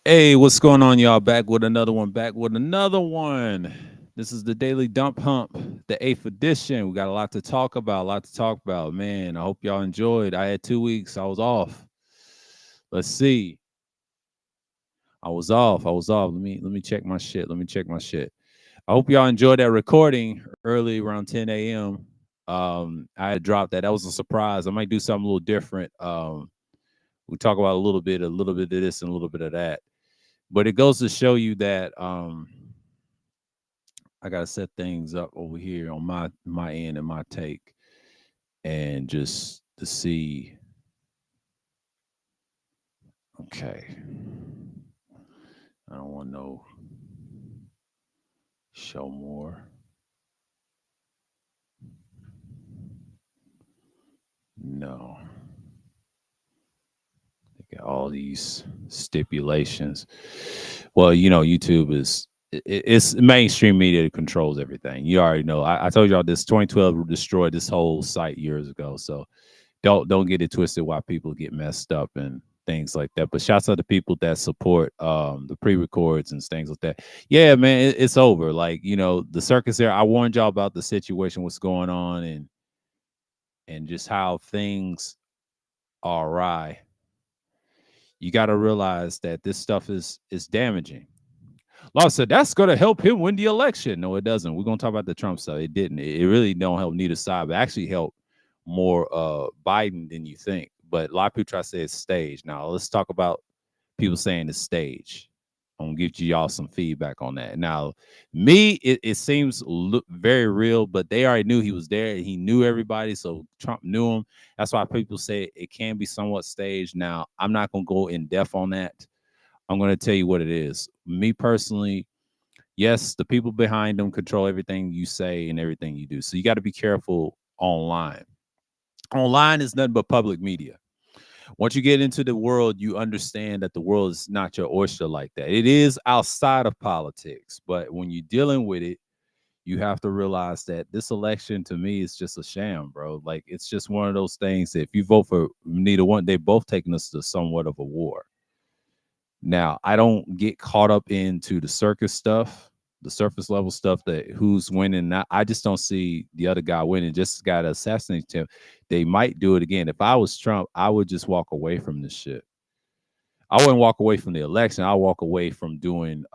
Hey, what's going on, y'all? Back with another one. Back with another one. This is the Daily Dump Hump, the eighth edition. We got a lot to talk about. A lot to talk about. Man, I hope y'all enjoyed. I had 2 weeks. I was off. Let's see. I was off. I was off. Let me check my shit. Let me check my shit. I hope y'all enjoyed that recording early around 10 a.m. I had dropped that. That was a surprise. I might do something a little different. We talk about a little bit of this and a little bit of that. But it goes to show you that I gotta set things up over here on my end and my take, and just to see. Okay, I don't want no show more. No, they got all these stipulations. Well, YouTube it's mainstream media that controls everything. You already know. I told y'all this 2012 destroyed this whole site years ago. So don't get it twisted why people get messed up and things like that. But shouts out to people that support the pre-records and things like that. Yeah, man, it's over. Like, the circus there. I warned y'all about the situation, what's going on, and just how things are awry. You got to realize that this stuff is damaging. Law said that's going to help him win the election. No, it doesn't. We're going to talk about the Trump stuff. It didn't. It really don't help neither side, but actually help more Biden than you think. But a lot of people try to say it's staged. Now let's talk about people saying it's staged. I'm gonna give y'all some feedback on that. Now, me, it seems very real, but they already knew he was there. He knew everybody, so Trump knew him. That's why people say it can be somewhat staged. Now, I'm not gonna go in depth on that. I'm gonna tell you what it is. Me personally, yes, the people behind them control everything you say and everything you do. So you got to be careful online. Online is nothing but public media. Once you get into the world, you understand that the world is not your oyster like that. It is outside of politics, but when you're dealing with it, you have to realize that this election to me is just a sham, bro. Like, it's just one of those things that if you vote for neither one, they both taking us to somewhat of a war. Now, I don't get caught up into the circus stuff, the surface level stuff, that who's winning. I just don't see the other guy winning. Just got to assassinate him. They might do it again. If I was Trump, I would just walk away from this shit. I wouldn't walk away from the election. I'll walk away from doing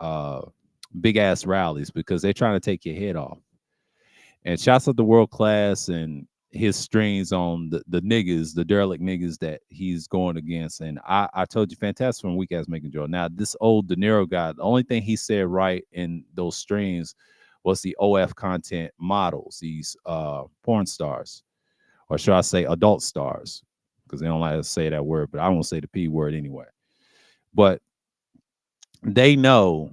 big ass rallies because they're trying to take your head off. And shouts out the world class and his strings on the niggas, the derelict niggas that he's going against. And I told you, fantastic from Weak Ass Making Joy. Now, this old De Niro guy, the only thing he said right in those strings was the OF content models, these porn stars, or should I say adult stars, because they don't like to say that word, but I won't say the P word anyway. But they know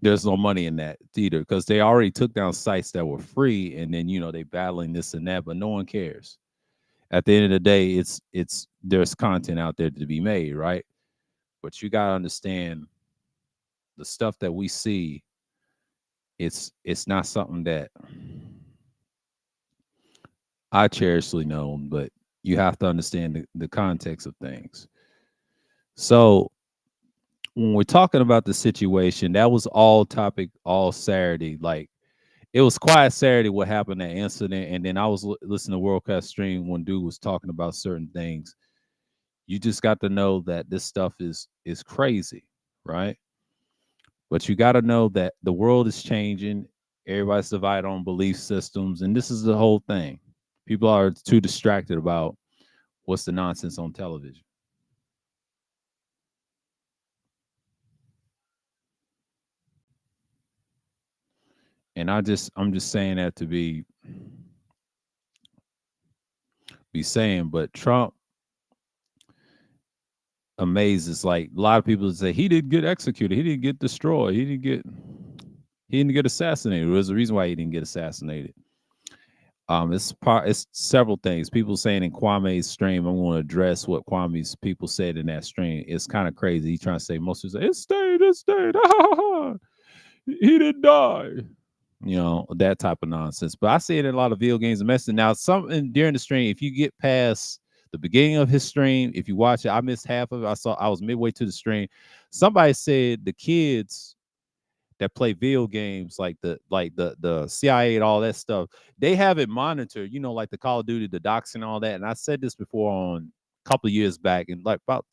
there's no money in that either because they already took down sites that were free, and then they battling this and that, but no one cares. At the end of the day, it's there's content out there to be made, right? But you gotta understand the stuff that we see. It's not something that I cherishly know, but you have to understand the context of things. So when we're talking about the situation, that was all topic all Saturday. Like, it was quiet Saturday what happened, that incident, and then I was listening to Worldcast stream when dude was talking about certain things. You just got to know that this stuff is crazy, right? But you got to know that the world is changing. Everybody's divided on belief systems, and this is the whole thing. People are too distracted about what's the nonsense on television. And I'm just saying that to be saying, but Trump amazes. Like, a lot of people say he didn't get executed, he didn't get destroyed, he didn't get assassinated. There's a reason why he didn't get assassinated. It's several things. People saying in Kwame's stream, I'm going to address what Kwame's people said in that stream. It's kind of crazy. He's trying to say, most people say it stayed, it stayed. He didn't die. That type of nonsense. But I see it in a lot of video games and messaging. Now, something during the stream, if you get past The beginning of his stream, if you watch it, I missed half of it. I was midway to the stream. Somebody said the kids that play video games like the CIA and all that stuff, they have it monitored, like the Call of Duty, the docs and all that. And I said this before on a couple of years back, and like about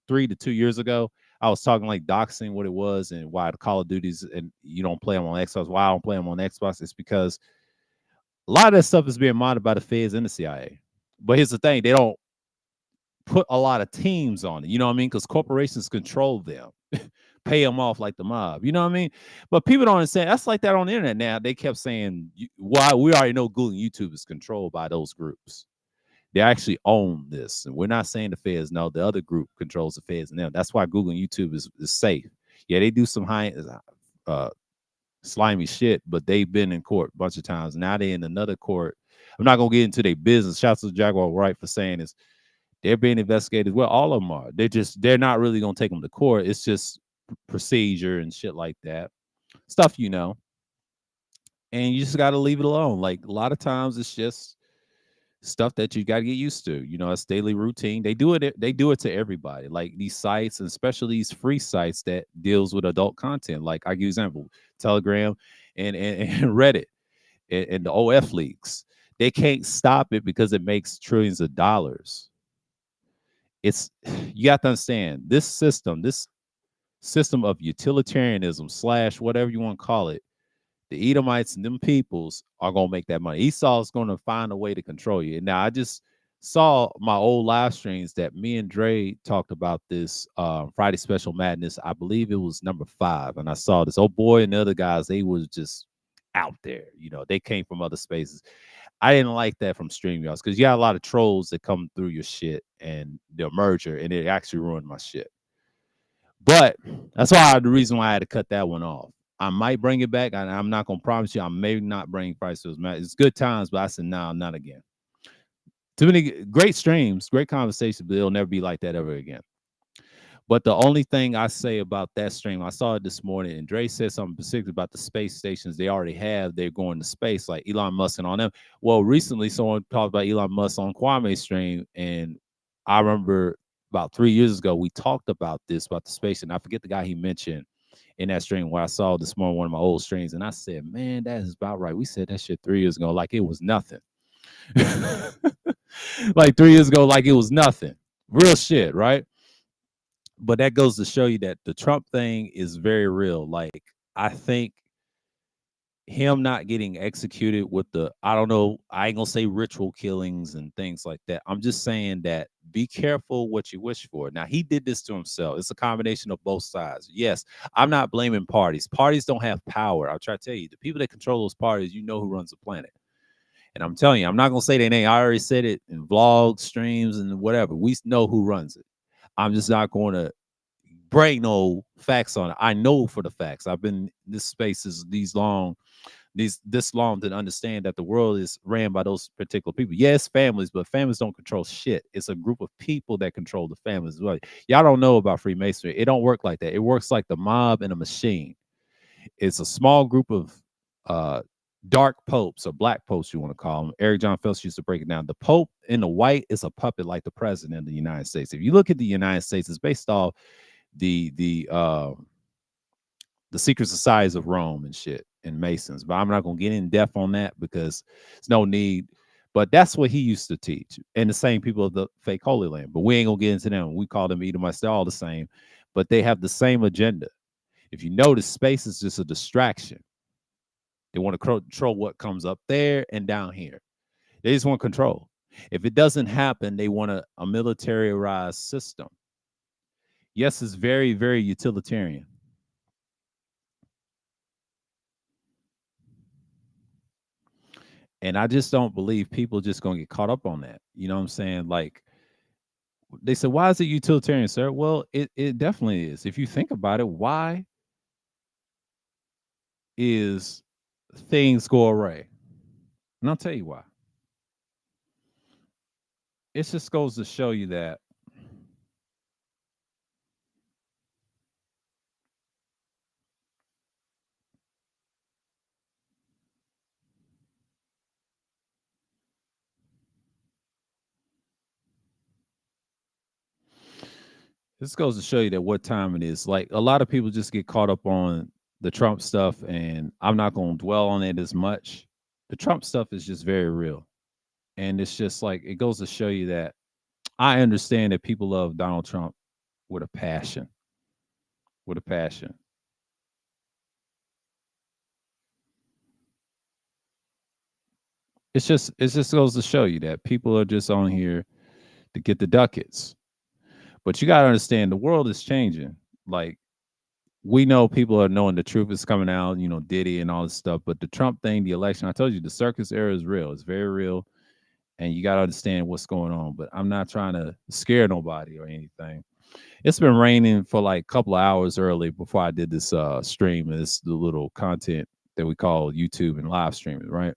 3 to 2 years ago, I was talking like doxing what it was and why the Call of Duties and you don't play them on Xbox. Why I don't play them on Xbox? It's because a lot of that stuff is being monitored by the feds and the CIA. But here's the thing, they don't put a lot of teams on it. You know what I mean? Because corporations control them, pay them off like the mob. You know what I mean? But people don't understand. That's like that on the internet now. They kept saying, "Why we already know Google and YouTube is controlled by those groups. They actually own this." And we're not saying the feds. No, the other group controls the feds and them. That's why Google and YouTube is safe. Yeah, they do some high uh, slimy shit, but they've been in court a bunch of times. Now they're in another court. I'm not gonna get into their business. Shouts to Jaguar Wright for saying this. They're being investigated. Well, all of them are. They're not really gonna take them to court. It's just procedure and shit like that. Stuff and you just gotta leave it alone. Like a lot of times it's just stuff that you gotta get used to. It's daily routine. They do it to everybody. Like these sites, and especially these free sites that deals with adult content. Like I give you example, Telegram and Reddit and the OF leaks. They can't stop it because it makes trillions of dollars. It's you have to understand this system of utilitarianism slash whatever you want to call it. The Edomites and them peoples are gonna make that money. Esau's gonna find a way to control you. And now I just saw my old live streams that me and Dre talked about this Friday Special Madness. I believe it was number 5, and I saw this old boy and the other guys. They was just out there. They came from other spaces. I didn't like that from StreamYards because you got a lot of trolls that come through your shit and the merger, and it actually ruined my shit. But that's the reason why I had to cut that one off. I might bring it back. I'm not gonna promise you. I may not bring Price to Match. It's good times, but I said no, not again. Too many great streams, great conversations, but it'll never be like that ever again. But the only thing I say about that stream, I saw it this morning, and Dre said something specific about the space stations they already have. They're going to space, like Elon Musk and on them. Well, recently someone talked about Elon Musk on Kwame's stream, and I remember about 3 years ago we talked about this about the space, and I forget the guy he mentioned in that stream where I saw this morning one of my old streams, and I said, "Man, that is about right." We said that shit 3 years ago, like it was nothing. Like 3 years ago, like it was nothing. Real shit, right? But that goes to show you that the Trump thing is very real. Like, I think him not getting executed with I don't know, I ain't gonna say ritual killings and things like that. I'm just saying that be careful what you wish for. Now, he did this to himself. It's a combination of both sides. Yes, I'm not blaming parties. Parties don't have power. I'll try to tell you, the people that control those parties, you know who runs the planet. And I'm telling you, I'm not gonna say their name. I already said it in vlogs, streams, and whatever. We know who runs it. I'm just not going to bring no facts on it. I know for the facts. I've been in this space is this long to understand that the world is ran by those particular people. Yes, families, but families don't control shit. It's a group of people that control the families. Well, y'all don't know about Freemasonry. It don't work like that. It works like the mob and a machine. It's a small group of uh dark popes or black popes, you want to call them. Eric John Phelps used to break it down. The Pope in the white is a puppet like the president of the United States. If you look at the United States, it's based off the secret societies of Rome and shit and Masons. But I'm not gonna get in depth on that because there's no need. But that's what he used to teach, and the same people of the fake Holy Land. But we ain't gonna get into them. We call them Edomites. They're all the same, but they have the same agenda. If you notice, space is just a distraction. They want to control what comes up there and down here. They just want control. If it doesn't happen, they want a militarized system. Yes, it's very, very utilitarian. And I just don't believe people just gonna get caught up on that. You know what I'm saying? Like they said, why is it utilitarian, sir? Well, it definitely is. If you think about it, why is things go awry? And I'll tell you why. It just goes to show you that This goes to show you that what time it is. Like a lot of people just get caught up on the Trump stuff, and I'm not going to dwell on it as much. The Trump stuff is just very real, and it's just like it goes to show you that I understand that people love Donald Trump with a passion, with a passion. It's just goes to show you that people are just on here to get the ducats. But you got to understand the world is changing. Like we know people are knowing the truth is coming out, Diddy and all this stuff. But the Trump thing, the election, I told you the circus era is real. It's very real. And you got to understand what's going on. But I'm not trying to scare nobody or anything. It's been raining for like a couple of hours early before I did this stream. And it's the little content that we call YouTube and live streaming, right?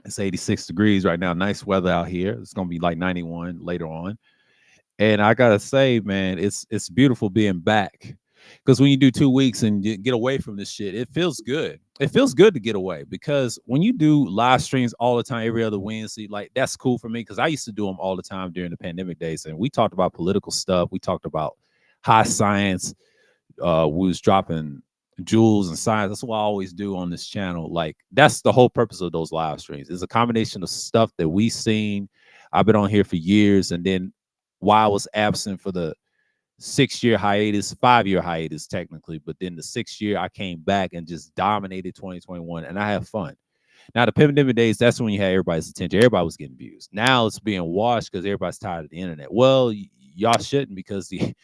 It's 86 degrees right now. Nice weather out here. It's going to be like 91 later on. And I gotta say, man, it's beautiful being back. Because when you do 2 weeks and you get away from this shit, it feels good. It feels good to get away because when you do live streams all the time, every other Wednesday, like that's cool for me because I used to do them all the time during the pandemic days. And we talked about political stuff. We talked about high science. We was dropping jewels and science. That's what I always do on this channel. Like that's the whole purpose of those live streams. It's a combination of stuff that we seen. I've been on here for years, and then while I was absent for the 6 year hiatus, 5 year hiatus technically, but then the 6 year I came back and just dominated 2021, and I have fun. Now the pandemic days, that's when you had everybody's attention. Everybody was getting views. Now it's being washed because everybody's tired of the internet. Well, y'all shouldn't because the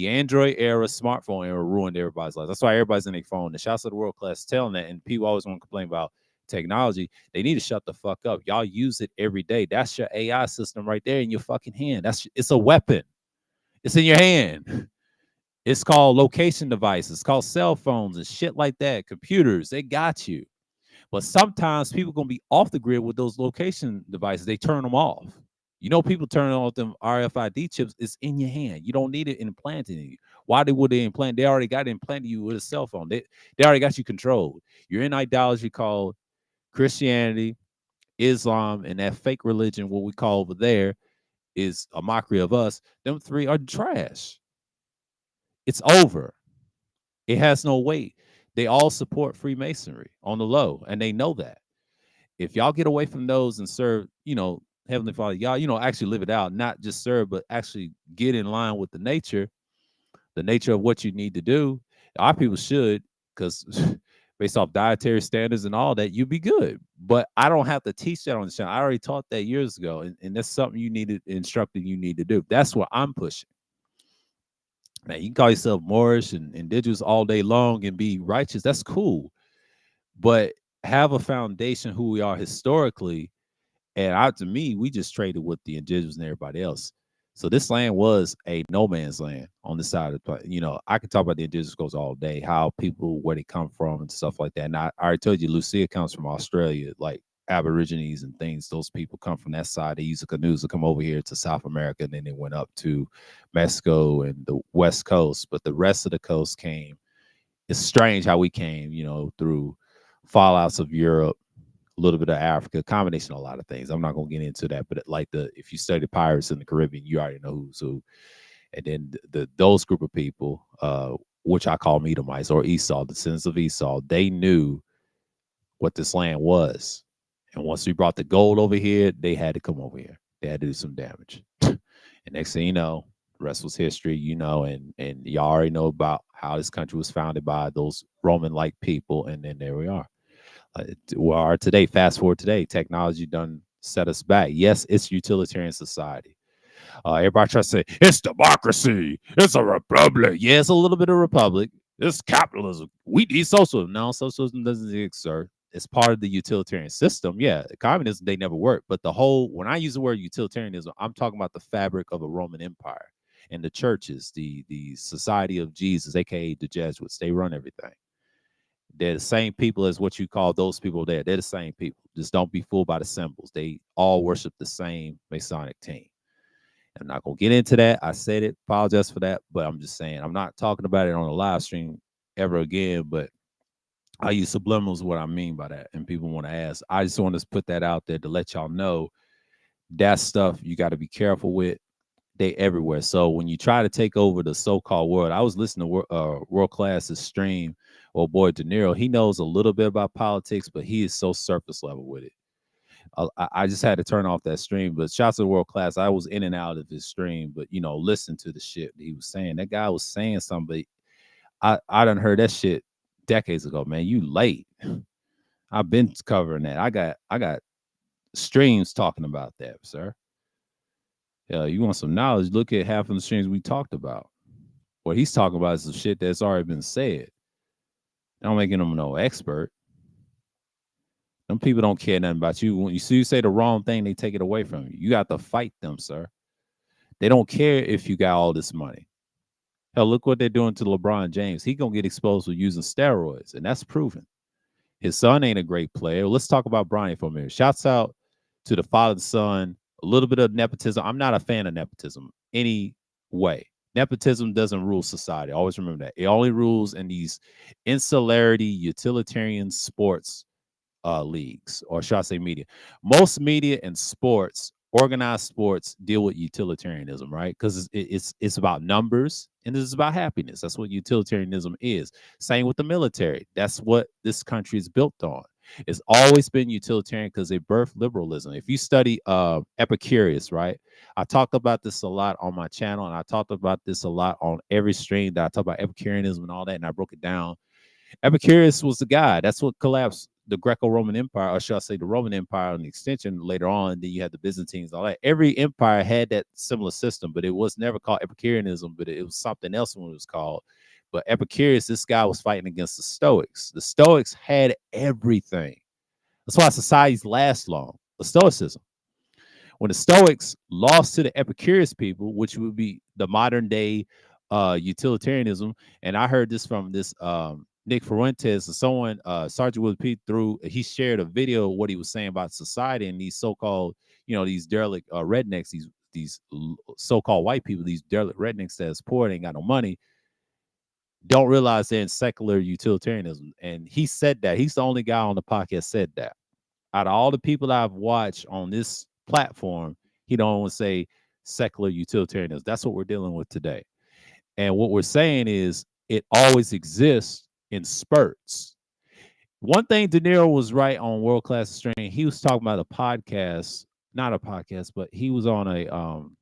Android era, smartphone era ruined everybody's life. That's why everybody's in their phone. The shouts of the world class telling that, and people always want to complain about technology. They need to shut the fuck up. Y'all use it every day. That's your AI system right there in your fucking hand. It's a weapon. It's in your hand. It's called location devices. It's called cell phones and shit like that. Computers, they got you. But sometimes people gonna be off the grid with those location devices. They turn them off. People turning off them RFID chips. It's in your hand. You don't need it implanted in you. Why would they implant? They already got it implanted you with a cell phone. They already got you controlled. You're in ideology called Christianity, Islam, and that fake religion, what we call over there, is a mockery of us. Them three are trash. It's over. It has no weight. They all support Freemasonry on the low, and they know that. If y'all get away from those and serve, Heavenly Father, y'all, actually live it out, not just serve, but actually get in line with the nature of what you need to do. Our people should, because based off dietary standards and all that, you'd be good. But I don't have to teach that on the channel. I already taught that years ago, and that's something you needed instructed you need to do. That's what I'm pushing. Man, you can call yourself Moorish and indigenous all day long and be righteous. That's cool. But have a foundation who we are historically. And to me, we just traded with the indigenous and everybody else. So this land was a no man's land on the side of the, I could talk about the indigenous goes all day, how people, where they come from and stuff like that. And I already told you, Lucia comes from Australia, like Aborigines and things. Those people come from that side. They use the canoes to come over here to South America. And then they went up to Mexico and the West Coast. But the rest of the coast came. It's strange how we came, through fallouts of Europe, a little bit of Africa, combination of a lot of things. I'm not gonna get into that, but like if you study pirates in the Caribbean, you already know who's who. And then those group of people, which I call Medomites or Esau, descendants of Esau, they knew what this land was. And once we brought the gold over here, they had to come over here. They had to do some damage. And next thing you know, the rest was history, and y'all already know about how this country was founded by those Roman-like people, and then there we are. We are today. Fast forward today, technology done set us back. Yes, it's utilitarian society. Everybody tries to say it's democracy, it's a republic. Yeah, it's a little bit of republic. It's capitalism. We need socialism. No, socialism doesn't exist, sir. It's part of the utilitarian system. Yeah, communism, they never work. But when I use the word utilitarianism, I'm talking about the fabric of a Roman Empire and the churches, the Society of Jesus, aka the Jesuits. They run everything. They're the same people as what you call those people there. They're the same people. Just don't be fooled by the symbols. They all worship the same Masonic team. I'm not going to get into that. I said it. Apologize for that. But I'm just saying, I'm not talking about it on a live stream ever again. But I use subliminals, what I mean by that. And people want to ask. I just want to put that out there to let y'all know that stuff you got to be careful with. They everywhere. So when you try to take over the so-called world, I was listening to World Class's stream. Oh boy, De Niro, he knows a little bit about politics, but he is so surface level with it. I just had to turn off that stream. But shouts to the World Class. I was in and out of his stream, but listen to the shit he was saying. That guy was saying something, but I done heard that shit decades ago, man. You late. I've been covering that. I got streams talking about that, sir. Yeah, you want some knowledge? Look at half of the streams we talked about. What he's talking about is some shit that's already been said. Don't making him no expert. Them people don't care nothing about you. When you see you say the wrong thing, they take it away from you. You got to fight them, sir. They don't care if you got all this money. Hell, look what they're doing to LeBron James. He gonna get exposed for using steroids, and that's proven. His son ain't a great player. Let's talk about Bronny for a minute. Shouts out to the father and son. A little bit of nepotism. I'm not a fan of nepotism any way. Nepotism doesn't rule society. Always remember that. It only rules in these insularity, utilitarian sports leagues, or should I say media? Most media and sports, organized sports, deal with utilitarianism, right? Because it's about numbers and it's about happiness. That's what utilitarianism is. Same with the military. That's what this country is built on. It's always been utilitarian because they birthed liberalism. If you study Epicurus, right? I talked about this a lot on my channel, and I talked about this a lot on every stream that I talk about Epicureanism and all that, and I broke it down. Epicurus was the guy. That's what collapsed the Greco-Roman Empire, or should I say the Roman Empire and the extension later on. Then you had the Byzantines, all that. Every empire had that similar system, but it was never called Epicureanism, but it was something else when it was called. But Epicurus, this guy was fighting against the Stoics. The Stoics had everything. That's why societies last long. The Stoicism. When the Stoics lost to the Epicurus people, which would be the modern day utilitarianism, and I heard this from this Nick Fuentes, someone Sergeant Willis Pete he shared a video of what he was saying about society and these so-called, these derelict rednecks, these so-called white people, these derelict rednecks that's poor, they ain't got no money, don't realize they're in secular utilitarianism. And he said that. He's the only guy on the podcast said that. Out of all the people I've watched on this platform, he don't want to say secular utilitarianism. That's what we're dealing with today. And what we're saying is it always exists in spurts. One thing De Niro was right on World Class Stream. He was talking about a podcast, not a podcast, but he was on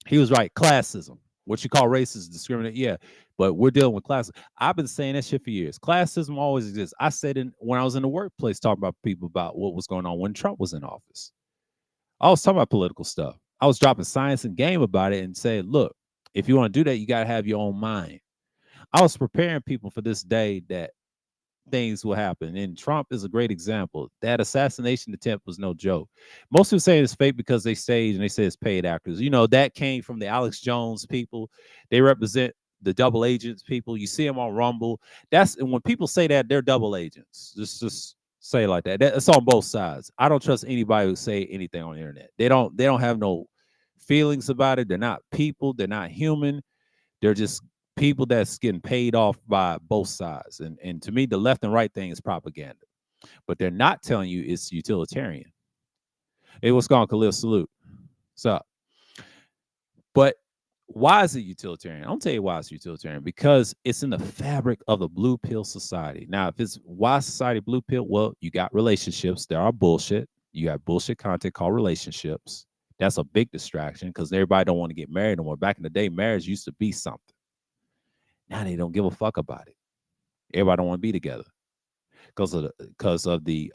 he was right, classism. What you call racist, discriminate, yeah. But we're dealing with classism. I've been saying that shit for years. Classism always exists. I said when I was in the workplace talking about people about what was going on when Trump was in office. I was talking about political stuff. I was dropping science and game about it and saying, look, if you want to do that, you got to have your own mind. I was preparing people for this day that things will happen. And Trump is a great example. That assassination attempt was no joke. Most people say it's fake because they stage and they say it's paid actors. That came from the Alex Jones people. They represent the double agents people. You see them on Rumble. And when people say that, they're double agents. Just say it like that. It's on both sides. I don't trust anybody who say anything on the internet. They don't have no feelings about it. They're not people. They're not human. They're just people that's getting paid off by both sides. And to me, the left and right thing is propaganda. But they're not telling you it's utilitarian. Hey, what's going on, Khalil? Salute. What's up? But why is it utilitarian? I'll tell you why it's utilitarian. Because it's in the fabric of the blue pill society. Now, if it's why society blue pill, well, you got relationships. There are bullshit. You got bullshit content called relationships. That's a big distraction because everybody don't want to get married anymore. Back in the day, marriage used to be something. Now they don't give a fuck about it. Everybody don't want to be together because of the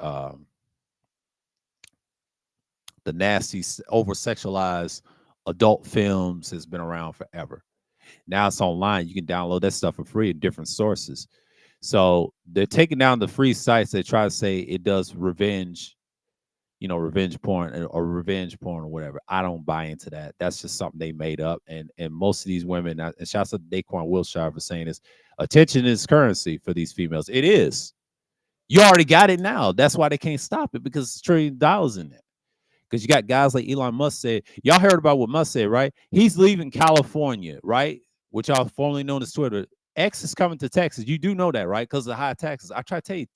nasty, over sexualized adult films has been around forever. Now it's online. You can download that stuff for free at different sources. So they're taking down the free sites. They try to say it does revenge, revenge porn or whatever. I don't buy into that. That's just something they made up. And most of these women, and shouts out to Daquan Wilshire for saying this, attention is currency for these females. It is. You already got it now. That's why they can't stop it because it's $1 trillion in there. Because you got guys like Elon Musk said, y'all heard about what Musk said, right? He's leaving California, right? Which y'all formerly known as Twitter. X is coming to Texas. You do know that, right? Because of the high taxes. I try to tell you,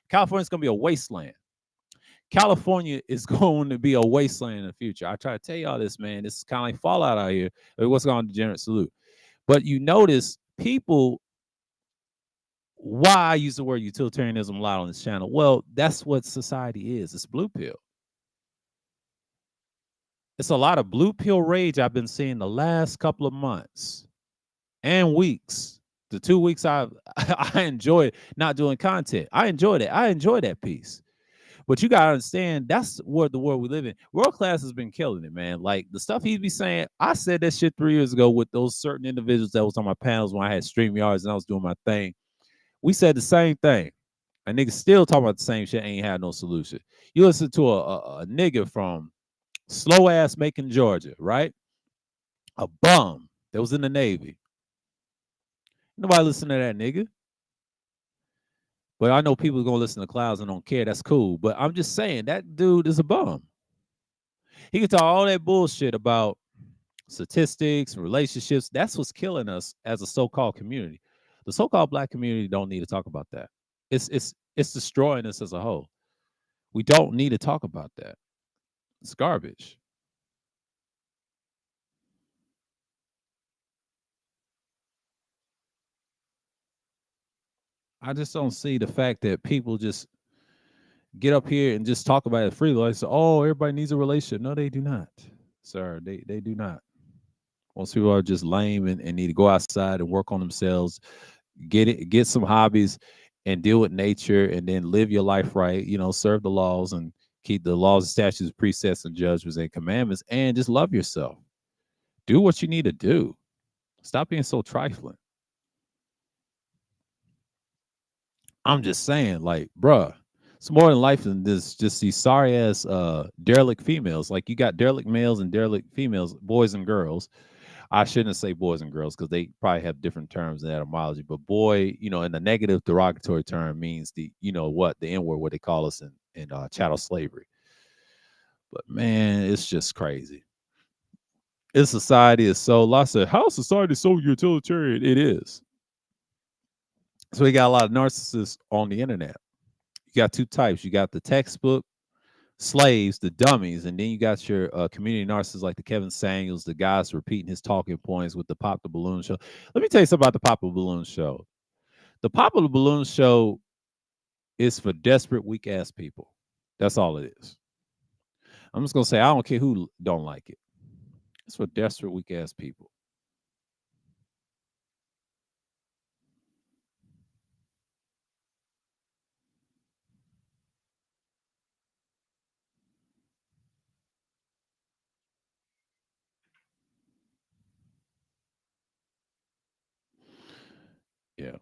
California's going to be a wasteland. California is going to be a wasteland in the future. I try to tell y'all this, man. This is kind of like Fallout out here. What's going on, Degenerate Salute? But you notice people, why I use the word utilitarianism a lot on this channel. Well, that's what society is. It's blue pill. It's a lot of blue pill rage I've been seeing the last couple of months and weeks. The 2 weeks I enjoyed not doing content. I enjoyed it. I enjoy that piece. But you gotta understand, that's what the world we live in. World class has been killing it, man. Like the stuff he'd be saying, I said that shit 3 years ago with those certain individuals that was on my panels when I had StreamYards and I was doing my thing. We said the same thing. And niggas still talking about the same shit, ain't had no solution. You listen to a nigga from slow ass Macon, Georgia, right? A bum that was in the Navy. Nobody listen to that nigga. But I know people are gonna listen to Clouds and don't care. That's cool. But I'm just saying that dude is a bum. He can talk all that bullshit about statistics and relationships. That's what's killing us as a so-called community. The so-called black community don't need to talk about that. It's destroying us as a whole. We don't need to talk about that. It's garbage. I just don't see the fact that people just get up here and just talk about it freely. Like, so, oh, everybody needs a relationship. No, they do not, sir. They do not. Most people are just lame and need to go outside and work on themselves, get some hobbies, and deal with nature, and then live your life right. You know, serve the laws and keep the laws, statutes, precepts, and judgments and commandments, and just love yourself. Do what you need to do. Stop being so trifling. I'm just saying, like, bruh, it's more in life than this. Just these sorry ass derelict females. Like you got derelict males and derelict females, boys and girls. I shouldn't say boys and girls because they probably have different terms in etymology. But boy, you know, in the negative derogatory term means the, you know what, the N word, what they call us in chattel slavery. But man, it's just crazy. This society is so lost. How society is so utilitarian? It is. So we got a lot of narcissists on the internet. You got two types. You got the textbook slaves, the dummies, and then you got your community narcissists like the Kevin Samuels, the guys repeating his talking points with the Pop the Balloon show. Let me tell you something about the Pop the Balloon show. The Pop the Balloon show is for desperate, weak ass people. That's all it is. I'm just gonna say I don't care who don't like it. It's for desperate, weak ass people. Yeah.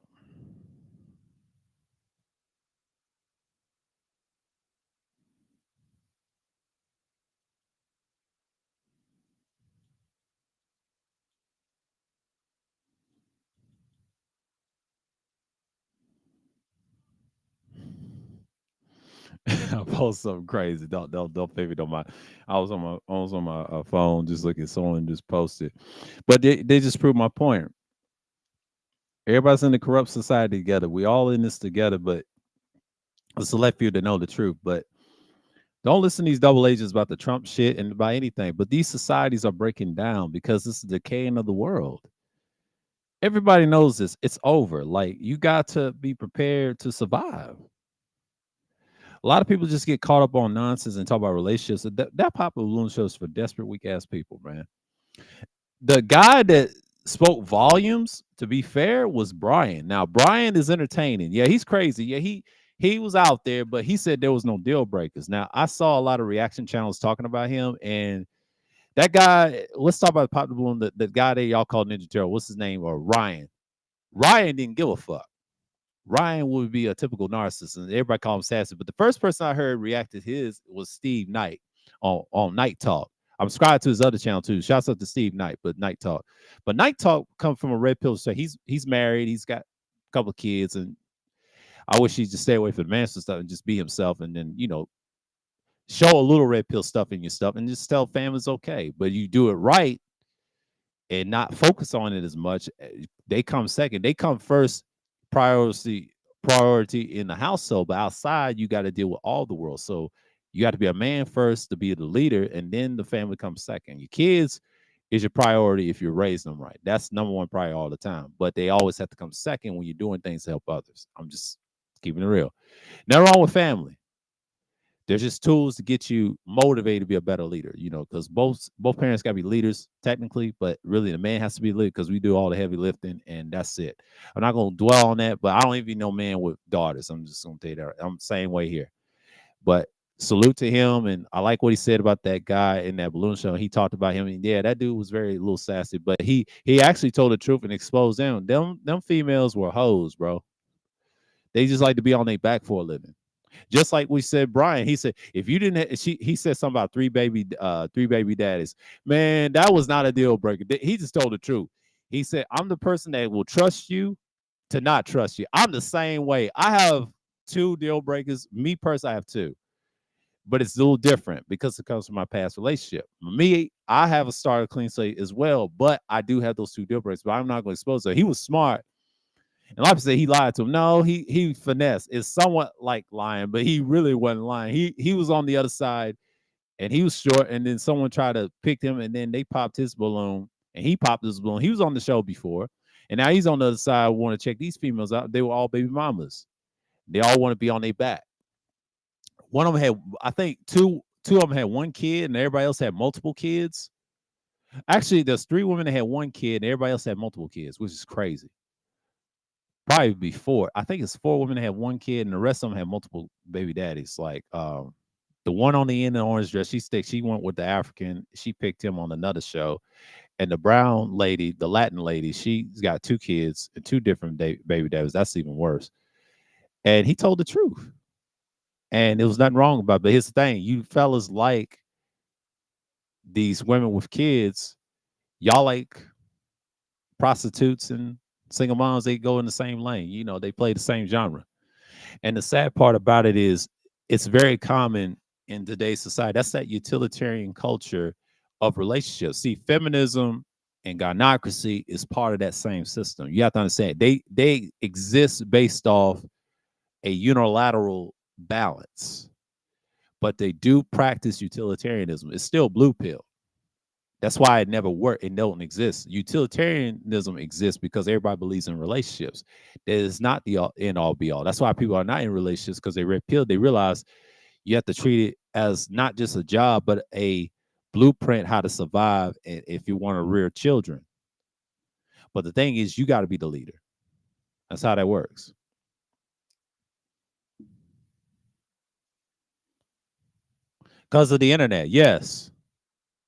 I post something crazy. Don't baby don't mind. I was on my phone just looking at someone just posted, but they just proved my point. Everybody's in the corrupt society together. We all in this together, but a select few to know the truth. But don't listen to these double agents about the Trump shit and about anything. But these societies are breaking down because this is the decaying of the world. Everybody knows this. It's over. Like you got to be prepared to survive. A lot of people just get caught up on nonsense and talk about relationships. That popular balloon show is for desperate, weak ass people, man. The guy that spoke volumes, to be fair, was Brian. Now, Brian is entertaining. Yeah, he's crazy. Yeah, he was out there, but he said there was no deal breakers. Now, I saw a lot of reaction channels talking about him, and that guy. Let's talk about Pop the Balloon. The guy that y'all call Ninja Turtle. What's his name? Or Ryan. Ryan didn't give a fuck. Ryan would be a typical narcissist, and everybody called him sassy. But the first person I heard reacted his was Steve Knight on Night Talk. I'm subscribed to his other channel too. Shouts out to Steve Knight, but Night Talk. But Night Talk comes from a red pill. So he's married. He's got a couple of kids, and I wish he'd just stay away from the master stuff and just be himself, and then show a little red pill stuff in your stuff, and just tell family's okay. But you do it right and not focus on it as much. They come second. They come first. Priority in the household, but outside you got to deal with all the world. So You got to be a man first to be the leader, and then the family comes second. Your kids is your priority if you're raising them right. That's number one priority all the time. But they always have to come second when you're doing things to help others. I'm just keeping it real. Nothing wrong with family. There's just tools to get you motivated to be a better leader, because both parents got to be leaders technically, but really the man has to be a leader because we do all the heavy lifting, and that's it. I'm not going to dwell on that, but I don't even know man with daughters. I'm just going to tell you that. I'm the same way here. But salute to him, and I like what he said about that guy in that balloon show. He talked about him, and yeah, that dude was very a little sassy, but he actually told the truth and exposed them. Them females were hoes, bro. They just like to be on their back for a living. Just like we said, Brian, he said, if you didn't, he said something about three baby daddies. Man, that was not a deal breaker. He just told the truth. He said, I'm the person that will trust you to not trust you. I'm the same way. I have two deal breakers. Me personally, I have two, but it's a little different because it comes from my past relationship. Me, I have a started clean slate as well, but I do have those two deal breakers, but I'm not going to expose it. He was smart. And like I said, he lied to him. No, he finessed. It's somewhat like lying, but he really wasn't lying. He was on the other side, and he was short. And then someone tried to pick him, and then they popped his balloon, and he popped his balloon. He was on the show before, and now he's on the other side. Want to check these females out? They were all baby mamas. They all want to be on their back. One of them had, I think, two of them had one kid, and everybody else had multiple kids. Actually, there's three women that had one kid, and everybody else had multiple kids, which is crazy. Probably before. I think it's four women that had one kid, and the rest of them had multiple baby daddies. Like the one on the end in the orange dress, she went with the African. She picked him on another show. And the brown lady, the Latin lady, she's got two kids and two different baby daddies. That's even worse. And he told the truth. And there was nothing wrong about it. But here's the thing, you fellas like these women with kids, y'all like prostitutes and single moms, they go in the same lane. They play the same genre. And the sad part about it is it's very common in today's society. That's that utilitarian culture of relationships. See, feminism and gynocracy is part of that same system. You have to understand they exist based off a unilateral balance, but they do practice utilitarianism. It's still blue pill. That's why it never worked. It don't exist. Utilitarianism exists because everybody believes in relationships. That is not the end all be all. That's why people are not in relationships, because they red pill. They realize you have to treat it as not just a job, but a blueprint how to survive and if you want to rear children. But the thing is, you got to be the leader. That's how that works. Because of the internet, yes.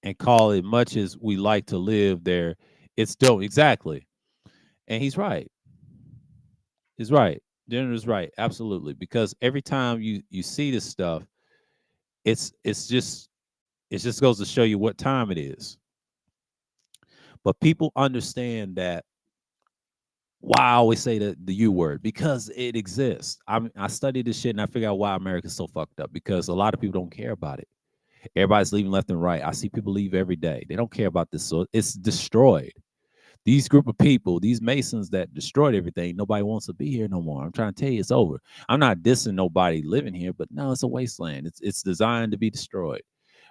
And call it much as we like to live there, it's still exactly. And he's right. He's right. Jenner is right. Absolutely. Because every time you see this stuff, it's just it just goes to show you what time it is. But people understand that why I always say the U word, because it exists. I studied this shit and I figure out why America's so fucked up, because a lot of people don't care about it. Everybody's leaving left and right. I see people leave every day. They don't care about this. So it's destroyed. These group of people, these Masons that destroyed everything, nobody wants to be here no more. I'm trying to tell you, it's over. I'm not dissing nobody living here, but no, it's a wasteland. It's designed to be destroyed.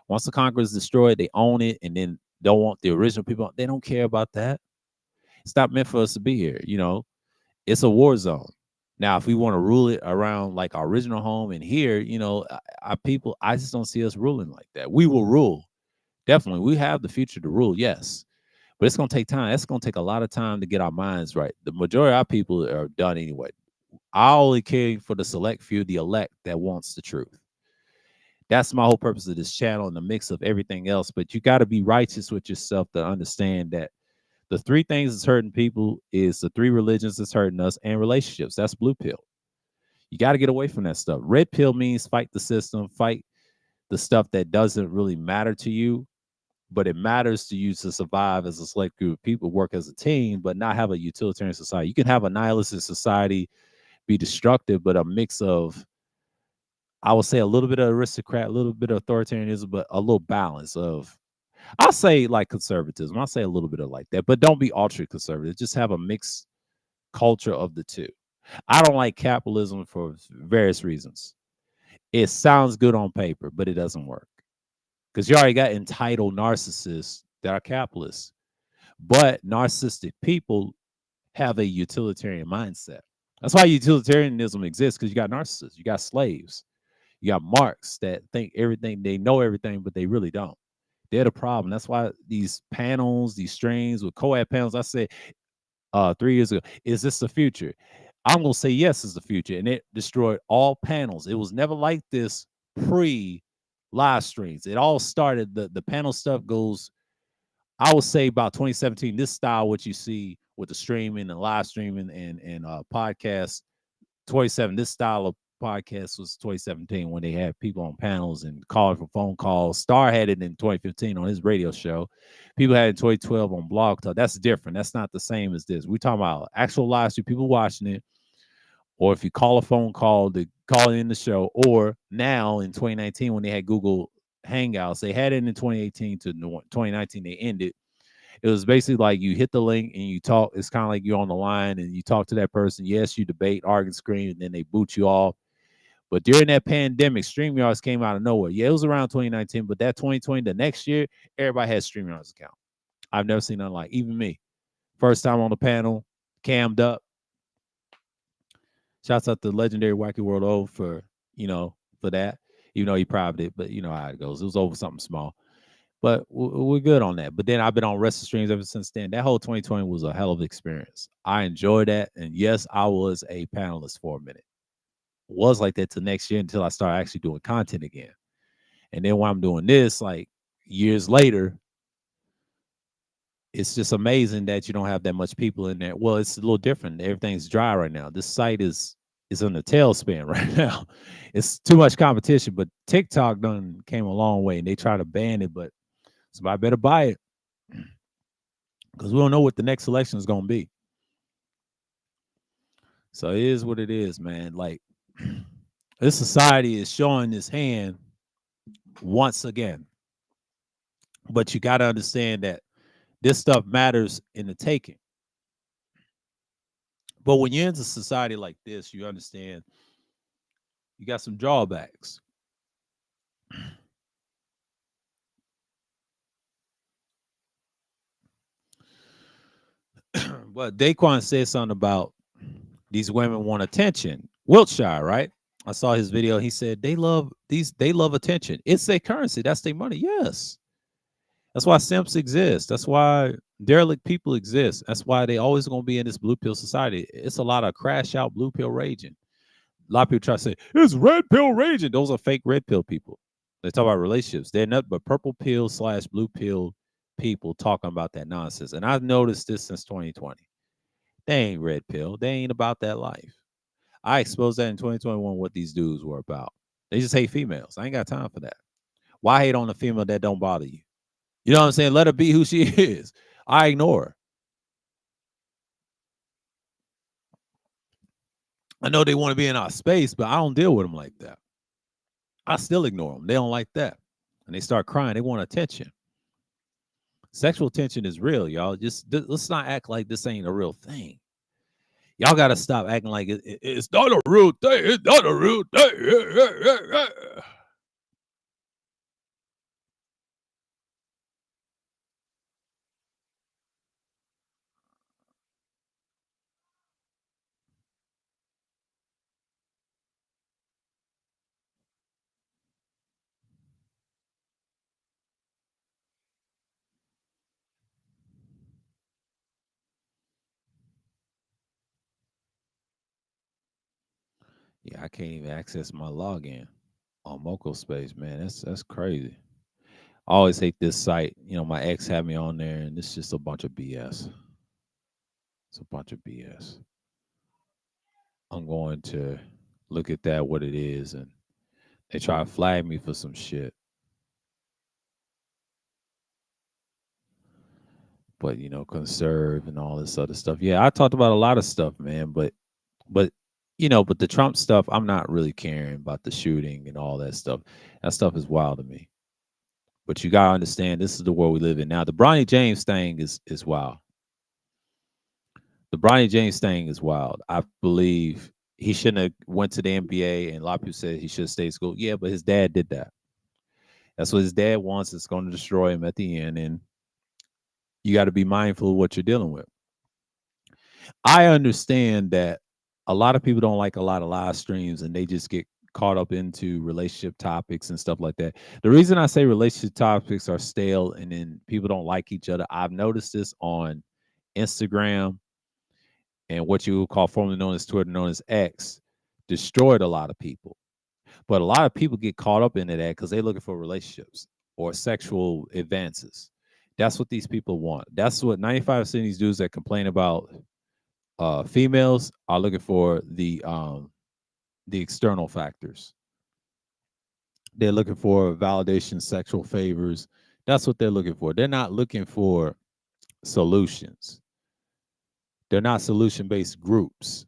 Once the conqueror is destroyed, they own it, and then don't want the original people. They don't care about that. It's not meant for us to be here. It's a war zone. Now, if we want to rule it around like our original home and here, our people, I just don't see us ruling like that. We will rule. Definitely. We have the future to rule, yes. But it's going to take time. It's going to take a lot of time to get our minds right. The majority of our people are done anyway. I only care for the select few, the elect that wants the truth. That's my whole purpose of this channel and the mix of everything else. But you got to be righteous with yourself to understand that the three things that's hurting people is the three religions that's hurting us and relationships. That's blue pill. You got to get away from that stuff. Red pill means fight the system, fight the stuff that doesn't really matter to you, but it matters to you to survive as a select group of people, work as a team, but not have a utilitarian society. You can have a nihilistic society, be destructive, but a mix of, I would say, a little bit of aristocrat, a little bit of authoritarianism, but a little balance of, I'll say like conservatism. I'll say a little bit of like that, but don't be ultra conservative. Just have a mixed culture of the two. I don't like capitalism for various reasons. It sounds good on paper, but it doesn't work because you already got entitled narcissists that are capitalists. But narcissistic people have a utilitarian mindset. That's why utilitarianism exists because you got narcissists, you got slaves, you got marks that think everything, they know everything, but they really don't. They're the problem. That's why these panels, these streams with co-ed panels, I said 3 years ago, is this the future? I'm gonna say yes, is the future, and it destroyed all panels. It was never like this pre live streams. It all started the panel stuff goes, I would say about 2017. This style, what you see with the streaming and live streaming and podcasts, 27. This style of podcast was 2017 when they had people on panels and calling for phone calls. Star had it in 2015 on his radio show. People had it in 2012 on Blog Talk. That's different. That's not the same as this. We're talking about actual live stream, people watching it, or if you call a phone call to call in the show, or now in 2019 when they had Google Hangouts, they had it in 2018 to 2019, they ended. It was basically like you hit the link and you talk. It's kind of like you're on the line and you talk to that person. Yes, you debate, argue, scream, and then they boot you off. But during that pandemic, StreamYards came out of nowhere. Yeah, it was around 2019, but that 2020, the next year, everybody had StreamYards account. I've never seen nothing like, even me. First time on the panel, cammed up. Shouts out to legendary Wacky World O for, for that. Even though he private it, but you know how it goes. It was over something small. But we're good on that. But then I've been on wrestling streams ever since then. That whole 2020 was a hell of an experience. I enjoyed that. And yes, I was a panelist for a minute. Was like that till next year until I started actually doing content again. And then when I'm doing this, like years later, it's just amazing that you don't have that much people in there. Well, it's a little different. Everything's dry right now. This site is in the tailspin right now. It's too much competition. But TikTok done came a long way and they try to ban it, but somebody better buy it because we don't know what the next election is going to be. So it is what it is, man. Like this society is showing its hand once again. But you got to understand that this stuff matters in the taking. But when you're into society like this, you understand you got some drawbacks. But Daquan said something about these women want attention. Wiltshire, right? I saw his video. He said they love attention. It's their currency. That's their money. Yes. That's why simps exist. That's why derelict people exist. That's why they always going to be in this blue pill society. It's a lot of crash out blue pill raging. A lot of people try to say it's red pill raging. Those are fake red pill people. They talk about relationships. They're not but purple pill / blue pill people talking about that nonsense. And I've noticed this since 2020. They ain't red pill. They ain't about that life. I exposed that in 2021 what these dudes were about. They just hate females. I ain't got time for that. Why hate on a female that don't bother you? You know what I'm saying? Let her be who she is. I ignore her. I know they want to be in our space, but I don't deal with them like that. I still ignore them. They don't like that. And they start crying. They want attention. Sexual tension is real, y'all. Just let's not act like this ain't a real thing. Y'all got to stop acting like it's not a real thing. It's not a real thing. Yeah, I can't even access my login on Moco Space, man. That's crazy. I always hate this site. You know, my ex had me on there, and it's just a bunch of BS. It's a bunch of BS. I'm going to look at that, what it is, and they try to flag me for some shit. But conserve and all this other stuff. Yeah, I talked about a lot of stuff, man. But but the Trump stuff, I'm not really caring about the shooting and all that stuff. That stuff is wild to me. But you gotta understand, this is the world we live in now. The Bronny James thing is wild. The Bronny James thing is wild. I believe He shouldn't have went to the NBA, and a lot of people said he should have stayed in school. Yeah, but his dad did that. That's what his dad wants. It's going to destroy him at the end, and you got to be mindful of what you're dealing with. I understand that a lot of people don't like a lot of live streams, and they just get caught up into relationship topics and stuff like that. The reason I say relationship topics are stale and then people don't like each other, I've noticed this on Instagram and what you would call formerly known as Twitter, known as X, destroyed a lot of people. But a lot of people get caught up into that because they're looking for relationships or sexual advances. That's what these people want. That's what 95% of these dudes that complain about females are looking for the external factors. They're looking for validation, sexual favors. That's what they're looking for. They're not looking for solutions. They're not solution-based groups.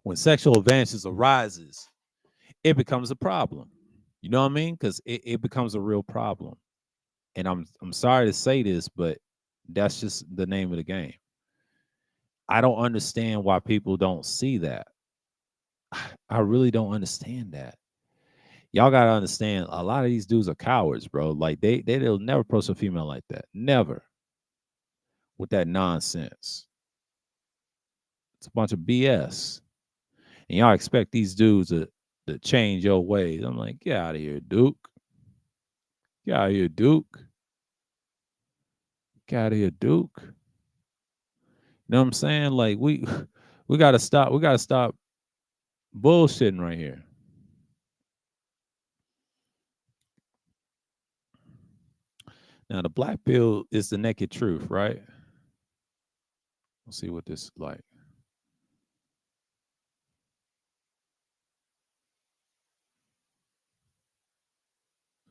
When sexual advances arises, it becomes a problem. You know what I mean? Because it becomes a real problem. And I'm sorry to say this, but that's just the name of the game. I don't understand why people don't see that. I really don't understand that. Y'all gotta understand a lot of these dudes are cowards, bro. Like they'll never approach a female like that. Never. With that nonsense. It's a bunch of BS. And y'all expect these dudes to change your ways. I'm like, get out of here, Duke. Get out of here, Duke. Get out of here, Duke. You know what I'm saying? Like we gotta stop. We gotta stop bullshitting right here. Now the black pill is the naked truth, right? Let's see what this is like.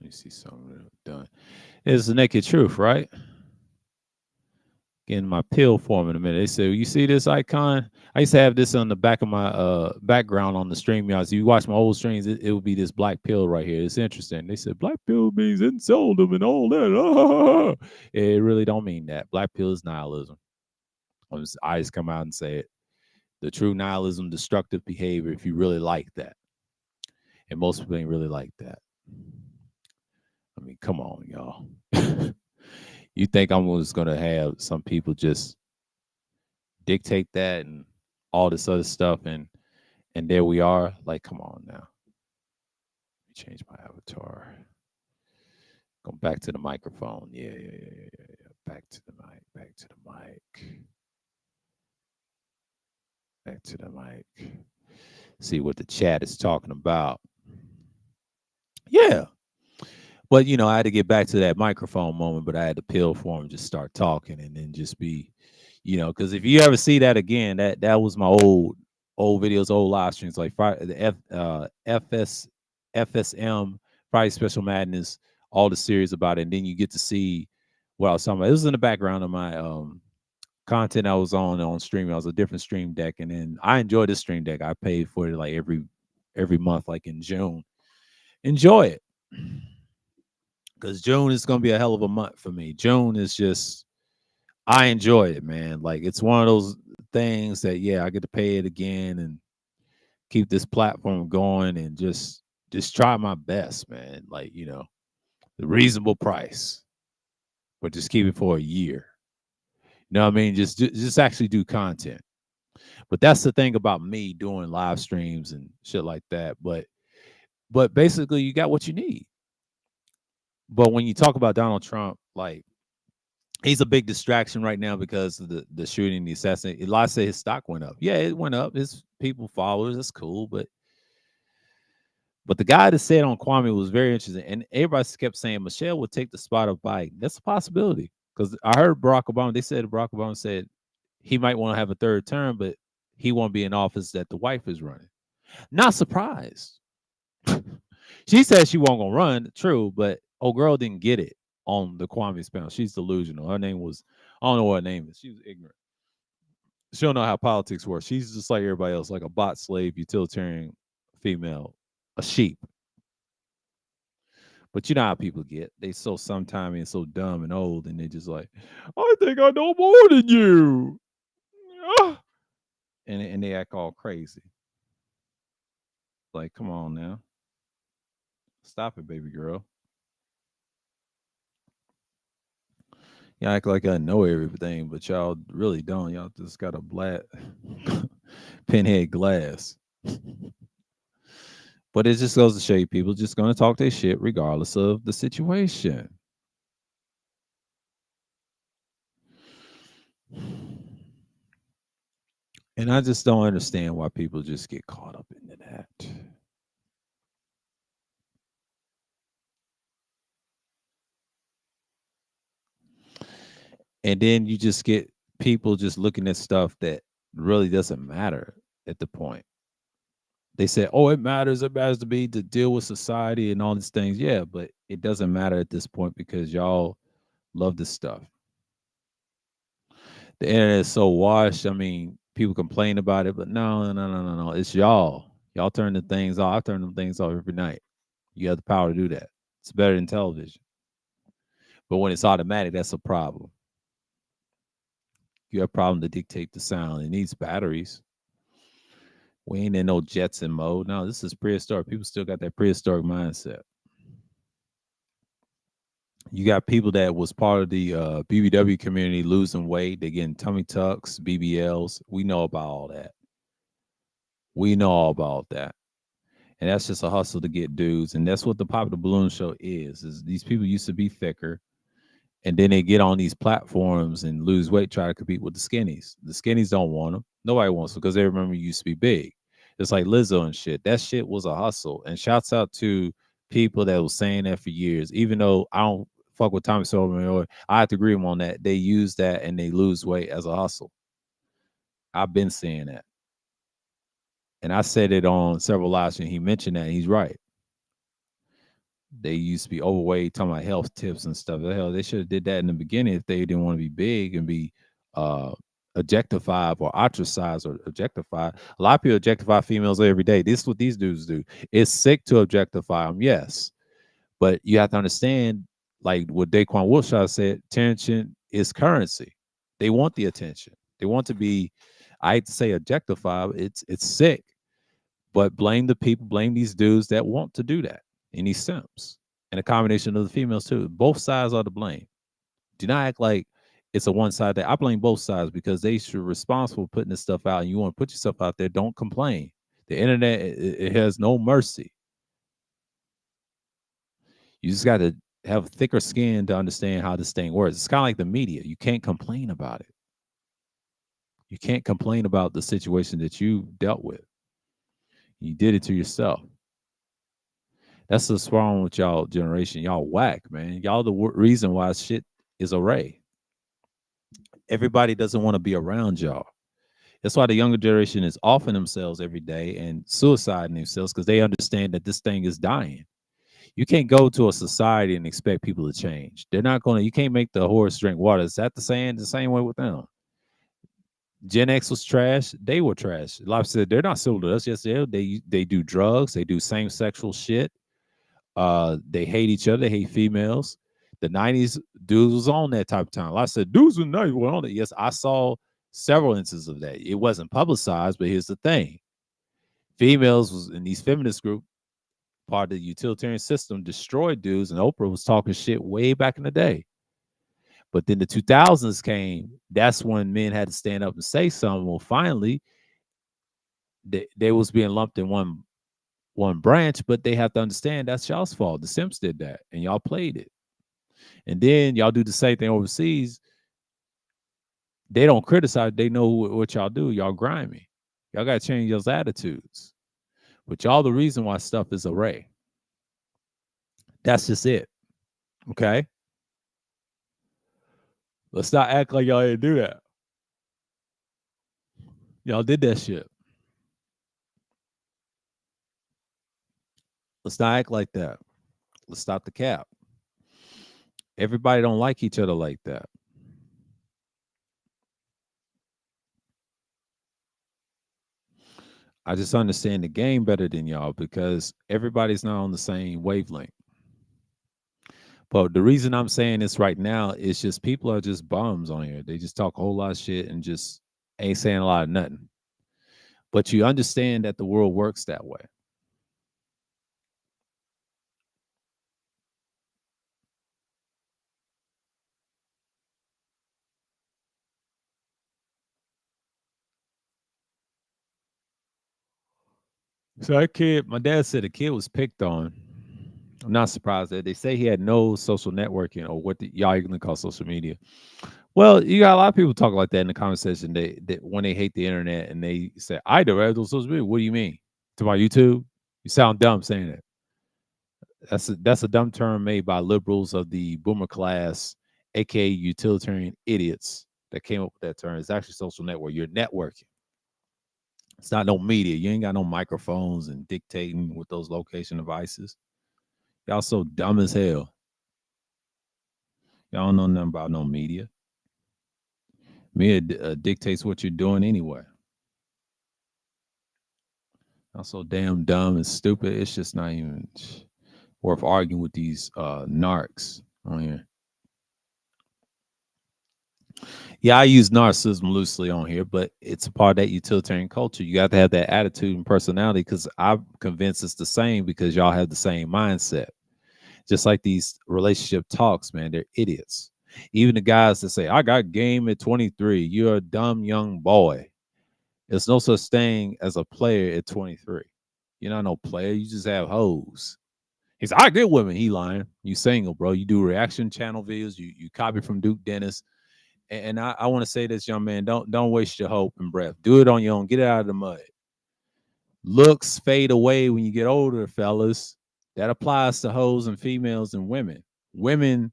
Let me see something done. It's the naked truth, right? Getting my pill form in a minute. They said, you see this icon? I used to have this on the back of my background on the stream. Y'all, so you watch my old streams, it would be this black pill right here. It's interesting. They said black pill means inseldom and all that. It really don't mean that. Black pill is nihilism. I just come out and say it. The true nihilism, destructive behavior, if you really like that. And most people ain't really like that. I mean, come on, y'all. You think I'm just gonna have some people just dictate that and all this other stuff and there we are? Like, come on now. Let me change my avatar. Go back to the microphone. Yeah. Back to the mic. Back to the mic. Back to the mic. See what the chat is talking about. Yeah. But I had to get back to that microphone moment, but I had to pill for him, just start talking and then just be, because if you ever see that again, that was my old videos, old live streams, like Friday, the FSM, Friday Special Madness, all the series about it, and then you get to see what I was talking about. It was in the background of my content I was on stream. I was a different stream deck, and then I enjoy this stream deck. I paid for it like every month, like in June. Enjoy it. Because June is going to be a hell of a month for me. June is just, I enjoy it, man. Like, it's one of those things that, yeah, I get to pay it again and keep this platform going and just try my best, man. Like, the reasonable price, but just keep it for a year. You know what I mean? Just actually do content. But that's the thing about me doing live streams and shit like that. But basically, you got what you need. But when you talk about Donald Trump, like, he's a big distraction right now because of the shooting, the assassination. A lot say his stock went up. Yeah, it went up. His people, followers, that's cool. But the guy that said on Kwame was very interesting. And everybody kept saying Michelle would take the spot of Biden. That's a possibility. Because I heard Barack Obama, they said Barack Obama said he might want to have a third term, but he won't be in office that the wife is running. Not surprised. She said she won't gonna run, true, but old girl didn't get it on the Kwame's panel. She's delusional. Her name was, I don't know what her name is. She was ignorant. She don't know how politics works. She's just like everybody else, like a bot slave, utilitarian female, a sheep. But you know how people get. They so sometimey and so dumb and old, and they just like, I think I know more than you. Ah. and they act all crazy. Like, come on now, stop it, baby girl. Y'all act like I know everything, but y'all really don't. Y'all just got a black pinhead glass. But it just goes to show you people just gonna talk their shit regardless of the situation. And I just don't understand why people just get caught up into that. And then you just get people just looking at stuff that really doesn't matter at the point. They say, "Oh, it matters. It matters to be to deal with society and all these things." Yeah, but it doesn't matter at this point because y'all love this stuff. The internet is so washed. I mean, people complain about it, but no, no, no, no, no, no. It's y'all. Y'all turn the things off. I turn them things off every night. You have the power to do that. It's better than television. But when it's automatic, that's a problem. You have a problem to dictate the sound. It needs batteries. We ain't in no Jetson mode. No, this is prehistoric. People still got that prehistoric mindset. You got people that was part of the BBW community losing weight. They getting tummy tucks, BBLs. We know about all that. We know all about that. And that's just a hustle to get dudes. And that's what the Popular Balloon Show is these people used to be thicker. And then they get on these platforms and lose weight, try to compete with the skinnies. The skinnies don't want them. Nobody wants them because they remember you used to be big. It's like Lizzo and shit. That shit was a hustle. And shouts out to people that was saying that for years. Even though I don't fuck with Tommy Sotomayor, I have to agree with him on that. They use that and they lose weight as a hustle. I've been saying that. And I said it on several lives and he mentioned that. And he's right. They used to be overweight, talking about health tips and stuff. The hell, they should have did that in the beginning if they didn't want to be big and be uh objectified or ostracized or objectified. A lot of people objectify females every day. This is what these dudes do. It's sick to objectify them, yes. But you have to understand, like what Daquan Wilshire said, attention is currency. They want the attention. They want to be, I hate to say objectified, it's sick. But blame the people, blame these dudes that want to do that. And these simps. And a combination of the females too. Both sides are to blame. Do not act like it's a one side that I blame both sides because they should be responsible for putting this stuff out. And you want to put yourself out there, don't complain. The internet, it has no mercy. You just got to have thicker skin to understand how this thing works. It's kind of like the media. You can't complain about it. You can't complain about the situation that you dealt with. You did it to yourself. That's what's wrong with y'all generation. Y'all whack, man. Y'all the reason why shit is array. Everybody doesn't want to be around y'all. That's why the younger generation is offing themselves every day and suiciding themselves because they understand that this thing is dying. You can't go to a society and expect people to change. They're not going to. You can't make the horse drink water. Is that the saying? The same way with them. Gen X was trash. They were trash. Like I said, they're not similar to us. Yes, they do drugs. They do same sexual shit. They hate each other. They hate females. The 90s dudes was on that type of time. Like I said, dudes were nice. Were on it. Yes, I saw several instances of that. It wasn't publicized, but here's the thing: females was in these feminist group, part of the utilitarian system, destroyed dudes, and Oprah was talking shit way back in the day. But then the 2000s came. That's when men had to stand up and say something. Well, finally, they was being lumped in one branch, but they have to understand that's y'all's fault. The Simps did that, and y'all played it. And then y'all do the same thing overseas. They don't criticize. They know what y'all do. Y'all grimy. Y'all got to change y'all's attitudes. But y'all the reason why stuff is array. That's just it. Okay? Let's not act like y'all didn't do that. Y'all did that shit. Let's not act like that. Let's stop the cap. Everybody don't like each other like that. I just understand the game better than y'all because everybody's not on the same wavelength. But the reason I'm saying this right now is just people are just bums on here. They just talk a whole lot of shit and just ain't saying a lot of nothing. but you understand that the world works that way. So that kid, my dad said the kid was picked on. I'm not surprised that they say he had no social networking or what y'all even call social media. Well, you got a lot of people talk like that in the conversation. They when they hate the internet and they say, "I direct on social media." What do you mean? To my YouTube? You sound dumb saying that. That's a dumb term made by liberals of the boomer class, aka utilitarian idiots that came up with that term. It's actually social network. You're networking. It's not no media. You ain't got no microphones and dictating with those location devices. Y'all so dumb as hell. Y'all don't know nothing about no media. Media dictates what you're doing anyway. Y'all so damn dumb and stupid. It's just not even worth arguing with these narcs on here. Yeah, I use narcissism loosely on here, but it's a part of that utilitarian culture. You got to have that attitude and personality because I'm convinced it's the same because y'all have the same mindset. Just like these relationship talks, man, they're idiots. Even the guys that say, I got game at 23, you're a dumb young boy. There's no such thing as a player at 23. You're not no player, you just have hoes. He said, I get women. He lying. You single, bro. You do reaction channel videos. You copy from Duke Dennis. And I want to say this, young man, don't waste your hope and breath. Do it on your own. Get it out of the mud. Looks fade away when you get older, fellas. That applies to hoes and females and women. Women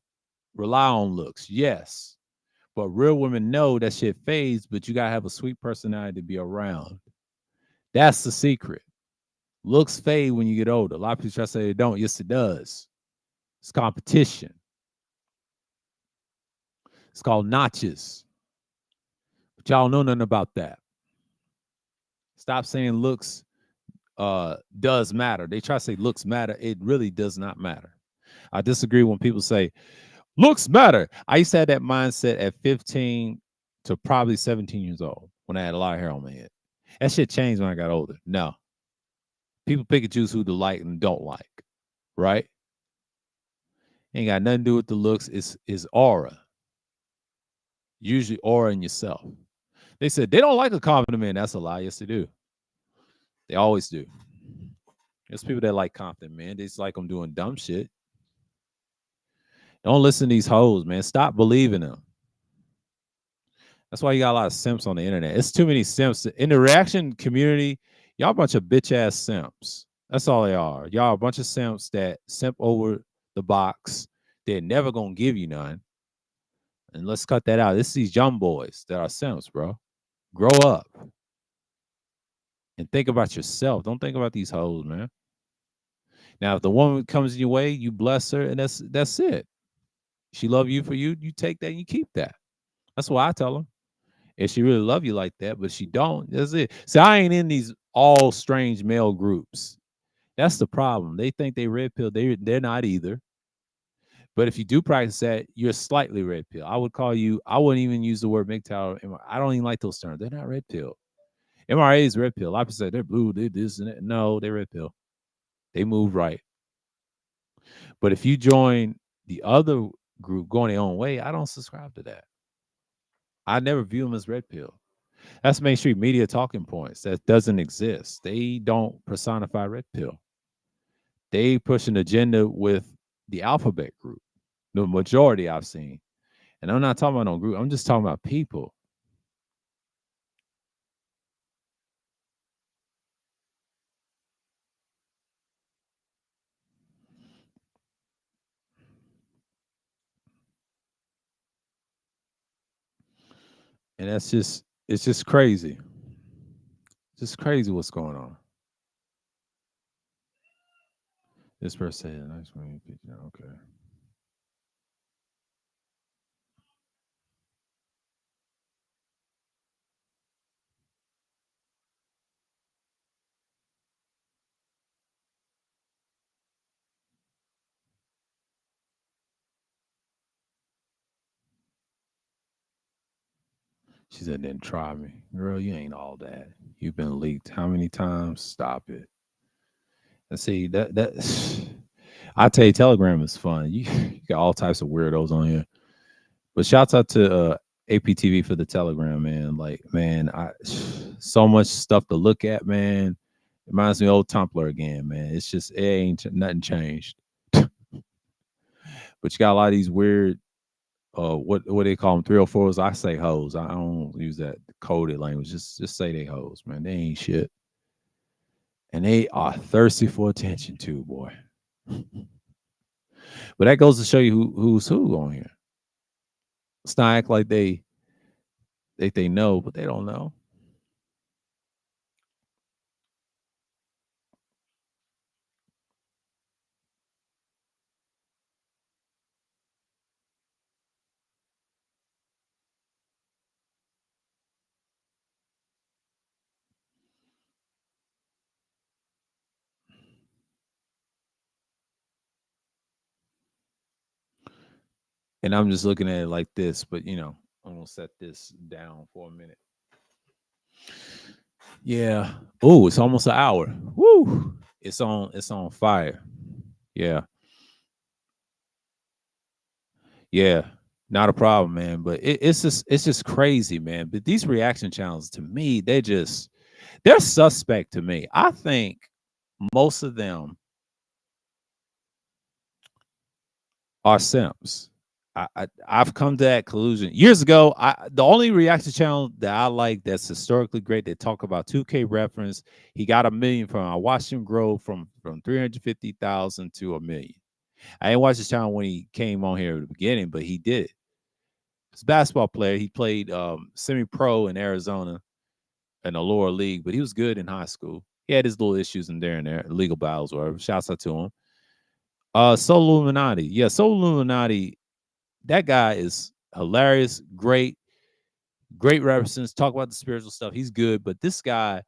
rely on looks, yes. But real women know that shit fades, but you gotta have a sweet personality to be around. That's the secret. Looks fade when you get older. A lot of people try to say they don't. Yes, it does. It's competition. It's called notches. But y'all know nothing about that. Stop saying looks does matter. They try to say looks matter. It really does not matter. I disagree when people say looks matter. I used to have that mindset at 15 to probably 17 years old when I had a lot of hair on my head. That shit changed when I got older. No. People pick and choose who to like and don't like, right? Ain't got nothing to do with the looks. It's aura. Usually aura in yourself. They said they don't like a confident man. That's a lie. Yes, they do. They always do. There's people that like confident men. They just like them doing dumb shit. Don't listen to these hoes, man. Stop believing them. That's why you got a lot of simps on the internet. It's too many simps in the reaction community. Y'all a bunch of bitch ass simps. That's all they are. Y'all a bunch of simps that simp over the box. They're never gonna give you none. And let's cut that out. It's these young boys that are simps, bro. Grow up and think about yourself. Don't think about these hoes, man. Now, if the woman comes in your way, you bless her, and that's it. She love you for you. You take that and you keep that. That's what I tell them. If she really love you like that, but she don't, that's it. See, I ain't in these all strange male groups. That's the problem. They think they red pill. They're not either. But if you do practice that, you're slightly red pill. I would call you. I wouldn't even use the word MGTOW. I don't even like those terms. They're not red pill. MRA is red pill. A lot of people say they're blue. They this and that. No, they're red pill. They move right. But if you join the other group going their own way, I don't subscribe to that. I never view them as red pill. That's mainstream media talking points that doesn't exist. They don't personify red pill. They push an agenda with the alphabet group, the majority I've seen. And I'm not talking about no group. I'm just talking about people. And that's just it's just crazy. Just crazy what's going on. This person said, nice picture. Okay. She said, "Then try me, girl. You ain't all that. You've been leaked how many times? Stop it." And see that I tell you, Telegram is fun. You got all types of weirdos on here. But shouts out to APTV for the Telegram, man. Like, man, I so much stuff to look at, man. It reminds me of old Tumblr again, man. It's just it ain't nothing changed. But you got a lot of these weird what they call them 304s. I say hoes. I don't use that coded language. Just say they hoes, man. They ain't shit. And they are thirsty for attention too, boy. But that goes to show you who's who on here. It's not act like they know, but they don't know. And I'm just looking at it like this, but I'm gonna set this down for a minute. Yeah. Oh, it's almost an hour. Woo! It's on fire. Yeah. Yeah. Not a problem, man. But it's just crazy, man. But these reaction channels to me, they're suspect to me. I think most of them are simps. I've come to that conclusion years ago. The only reaction channel that I like that's historically great, they talk about 2K reference. He got 1 million from. I watched him grow from 350,000 to 1 million. I didn't watch his channel when he came on here at the beginning, but he did. He's a basketball player. He played semi-pro in Arizona in a lower league, but he was good in high school. He had his little issues in there and there, legal battles, whatever. Shouts out to him. Soul Illuminati. Yeah, Soul Illuminati. That guy is hilarious, great references. Talk about the spiritual stuff. He's good, but this guy,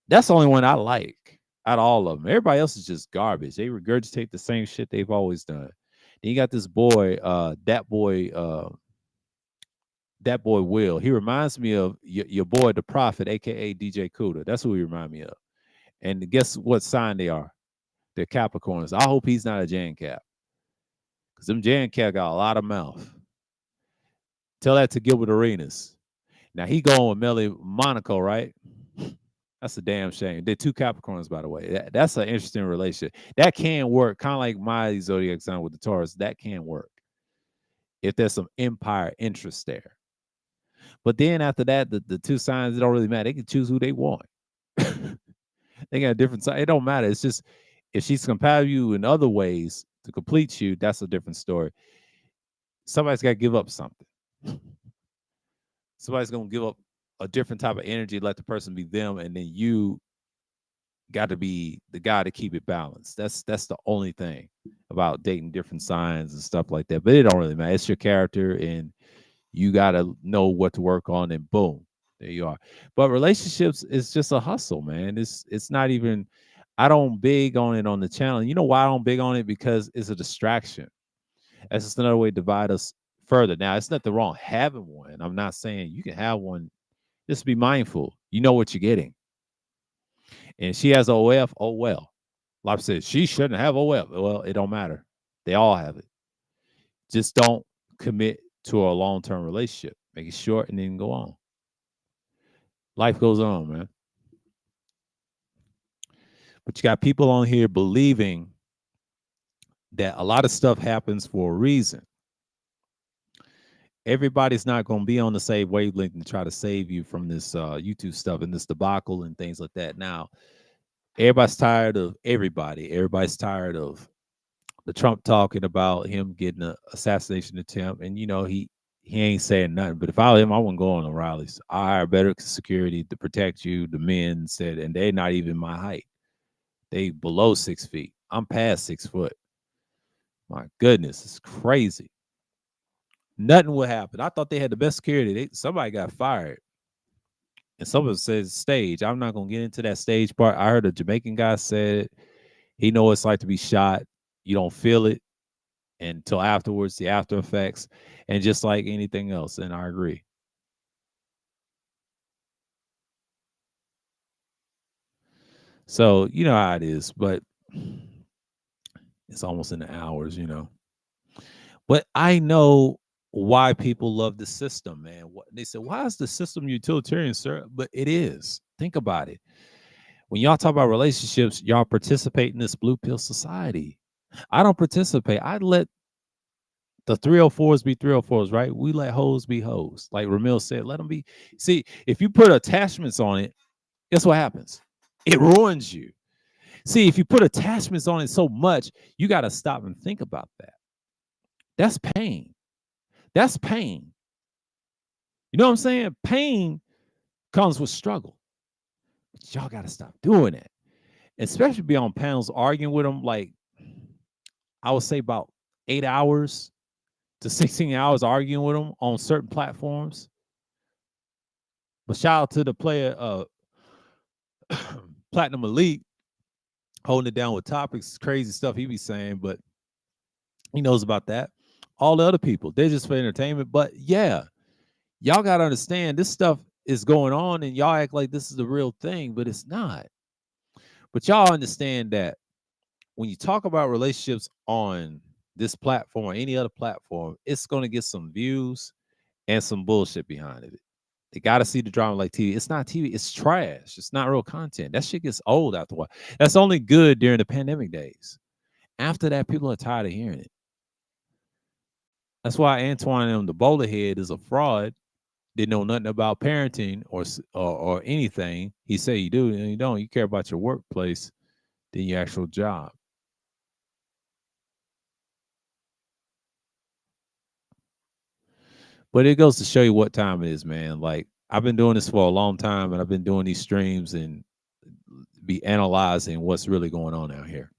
that's the only one I like out of all of them. Everybody else is just garbage. They regurgitate the same shit they've always done. Then you got this boy, that boy Will. He reminds me of your boy the Prophet, aka DJ Cuda. That's who he reminds me of. And guess what sign they are? They're Capricorns. I hope he's not a Jan Cap, because them Jan Cap got a lot of mouth. Tell that to Gilbert Arenas. Now he going with Melly Monaco, right? That's a damn shame. They're two Capricorns, by the way. That's an interesting relationship. That can work, kind of like my zodiac sign with the Taurus. That can work if there's some empire interest there. But then after that, the two signs, it don't really matter. They can choose who they want. They got a different side. It don't matter. It's just if she's compatible you in other ways to complete you, that's a different story. Somebody's got to give up something. Somebody's gonna give up a different type of energy, let the person be them, and then you got to be the guy to keep it balanced. That's the only thing about dating different signs and stuff like that. But it don't really matter. It's your character, and you got to know what to work on, and boom, there you are. But relationships is just a hustle, man. It's not even. I don't big on it on the channel. You know why I don't big on it? Because it's a distraction. That's just another way to divide us further. Now, it's nothing wrong having one. I'm not saying you can have one. Just be mindful. You know what you're getting. And she has OF. Oh well. Like I said, she shouldn't have OF. Well, it don't matter. They all have it. Just don't commit to a long-term relationship. Make it short and then go on. Life goes on, man. But you got people on here believing that a lot of stuff happens for a reason. Everybody's not going to be on the same wavelength and try to save you from this YouTube stuff and this debacle and things like that. Now, everybody's tired of everybody. Everybody's tired of the Trump talking about him getting an assassination attempt, and he ain't saying nothing. But if I were him, I wouldn't go on the rallies. I hire better security to protect you. The men said, and they're not even my height. They below 6 feet. I'm past 6 foot. My goodness, it's crazy. Nothing would happen. I thought they had the best security. Somebody got fired. And someone says stage. I'm not gonna get into that stage part. I heard a Jamaican guy said he know what it's like to be shot. You don't feel it until afterwards, the after effects, and just like anything else. And I agree. So you know how it is, but it's almost in the hours, But I know why people love the system, man. What they said, why is the system utilitarian, sir? But it is. Think about it. When y'all talk about relationships, y'all participate in this blue pill society. I don't participate. I let the 304s be 304s, right? We let hoes be hoes. Like Ramil said, let them be. See, if you put attachments on it, guess what happens? It ruins you. See, if you put attachments on it so much, you got to stop and think about that. That's pain. That's pain. You know what I'm saying? Pain comes with struggle. But y'all got to stop doing it. Especially be on panels arguing with them, like I would say about 8 hours to 16 hours arguing with them on certain platforms. But shout out to the player Platinum Elite holding it down with topics, crazy stuff he be saying, but he knows about that. All the other people, they're just for entertainment. But yeah, y'all gotta understand this stuff is going on and y'all act like this is the real thing, but it's not. But y'all understand that when you talk about relationships on this platform or any other platform, it's gonna get some views and some bullshit behind it. They gotta see the drama like TV. It's not TV, it's trash. It's not real content. That shit gets old after a while. That's only good during the pandemic days. After that, people are tired of hearing it. That's why Antoine and the bowler head is a fraud. Didn't know nothing about parenting or anything. He said you do and you don't. You care about your workplace than your actual job. But it goes to show you what time it is, man. Like I've been doing this for a long time, and I've been doing these streams and be analyzing what's really going on out here.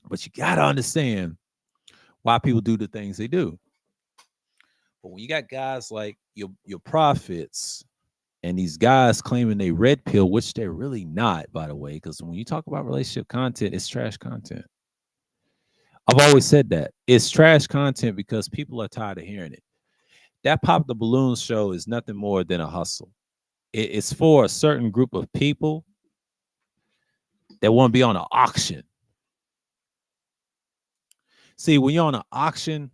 But you gotta understand why people do the things they do. But when you got guys like your prophets and these guys claiming they red pill, which they're really not, by the way, because when you talk about relationship content, it's trash content. I've always said that it's trash content because people are tired of hearing it. That Pop the Balloon show is nothing more than a hustle. It's for a certain group of people that want to be on an auction. See, when you're on an auction,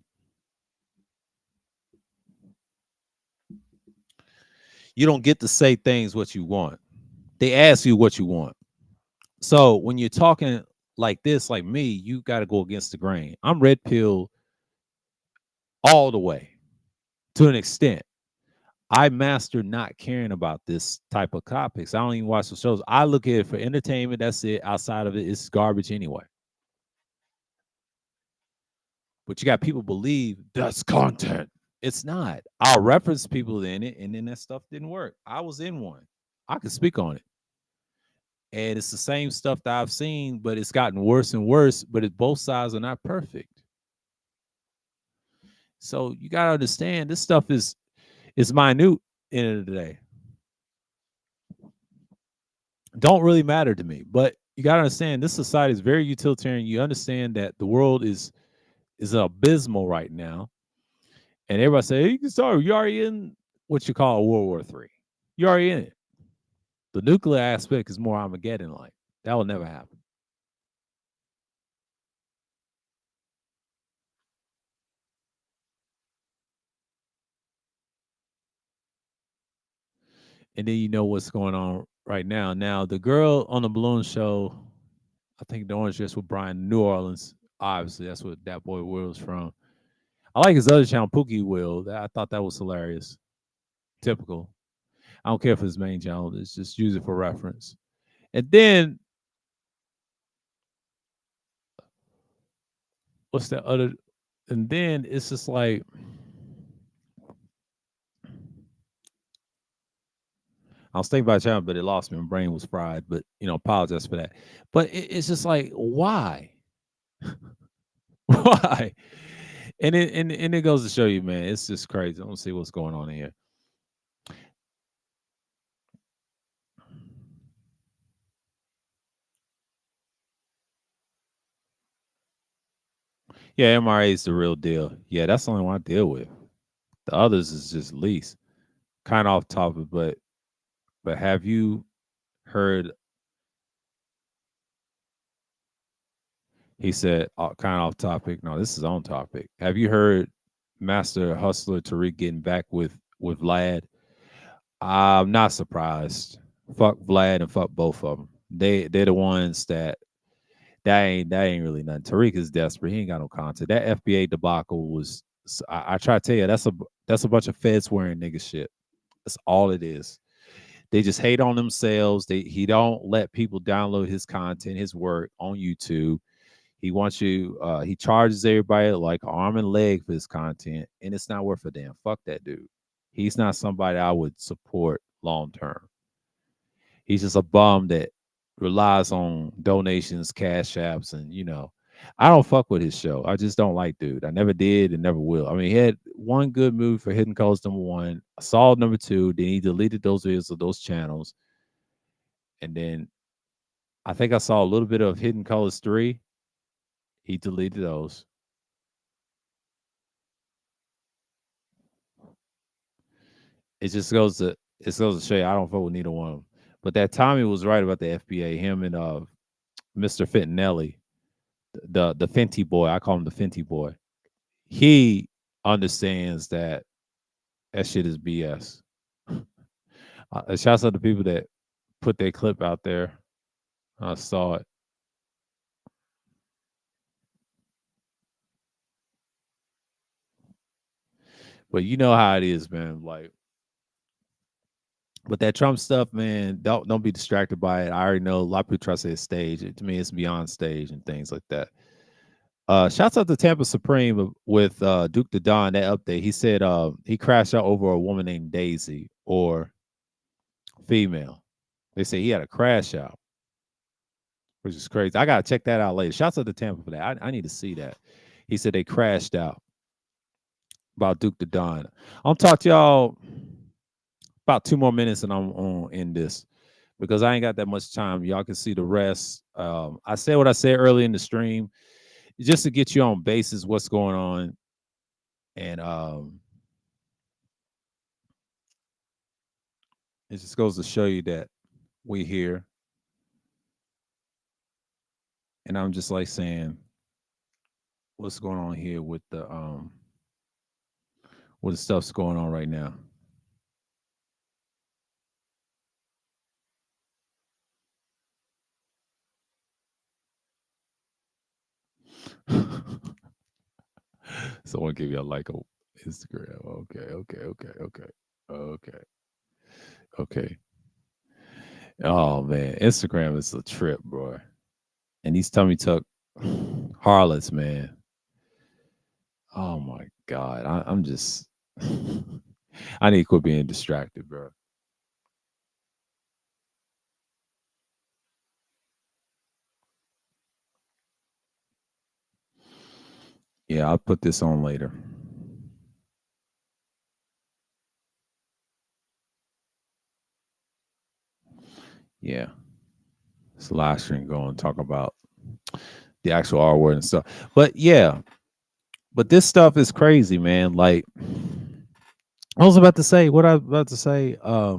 you don't get to say things what you want. They ask you what you want. So when you're talking like this, like me, you got to go against the grain. I'm red pill all the way to an extent. I mastered not caring about this type of topics. I don't even watch the shows. I look at it for entertainment. That's it. Outside of it, it's garbage anyway. But you got people believe that's content. It's not. I'll reference people in it, and then that stuff didn't work. I was in one. I can speak on it. And it's the same stuff that I've seen, but it's gotten worse and worse. But both sides are not perfect. So you gotta understand this stuff is minute end of the day. Don't really matter to me. But you gotta understand this society is very utilitarian. You understand that the world is abysmal right now. And everybody say, hey, sorry, you already in what you call World War III. You're already in it. The nuclear aspect is more Armageddon like. That will never happen. And then you know what's going on right now. Now, the girl on the balloon show, I think the orange dress with Brian, New Orleans. Obviously, that's what that boy Will's from. I like his other channel, Pookie Will. I thought that was hilarious. Typical. I don't care for his main channel. It's just use it for reference. And then what's the other? And then it's just like I was thinking about channel, but it lost me. My brain was fried. But apologize for that. But it's just like why, why? And it goes to show you, man, it's just crazy. I don't see what's going on here. Yeah, MRA is the real deal. Yeah, that's the only one I deal with. The others is just least. Kind of off topic, but have you heard He said, kind of off topic. No, this is on topic. Have you heard Master Hustler Tariq getting back with Vlad? I'm not surprised. Fuck Vlad and fuck both of them. They're the ones that ain't really nothing. Tariq is desperate. He ain't got no content. That FBA debacle was. I try to tell you that's a bunch of feds wearing nigga shit. That's all it is. They just hate on themselves. He don't let people download his content, his work on YouTube. He wants you. He charges everybody like arm and leg for his content, and it's not worth a damn. Fuck that dude. He's not somebody I would support long term. He's just a bum that relies on donations, cash apps, and I don't fuck with his show. I just don't like dude. I never did and never will. I mean, he had one good movie for Hidden Colors #1, Solid #2. Then he deleted those videos of those channels, and then I think I saw a little bit of Hidden Colors 3. He deleted those. It goes to show you I don't fuck with neither one of them. But that Tommy was right about the FBA. Him and Mr. Fentinelli, the Fenty boy. I call him the Fenty boy. He understands that shit is BS. Shouts out to people that put their clip out there. I saw it. But you know how it is, man. Like, but that Trump stuff, man, don't be distracted by it. I already know a lot of people try to say it's stage. To me, it's beyond stage and things like that. Shouts out to Tampa Supreme with Duke the Don, that update. He said he crashed out over a woman named Daisy or female. They say he had a crash out, which is crazy. I gotta check that out later. Shouts out to Tampa for that. I need to see that. He said they crashed out about Duke the Don. I'll talk to y'all about 2 more minutes and I'm on end this because I ain't got that much time. Y'all can see the rest. I said what I said early in the stream just to get you on basis what's going on. And it just goes to show you that we here. And I'm just like saying, what's going on here with the what the stuff's going on right now. Someone give you a like on Instagram. Okay, okay, okay, okay, okay, okay. Oh man, Instagram is a trip, bro. And these tummy tuck harlots, man. Oh my god, I'm just. I need to quit being distracted, bro. Yeah, I'll put this on later. Yeah, it's a live stream going talk about the actual R word and stuff. But yeah, but this stuff is crazy, man. Like I was about to say, what I was about to say, I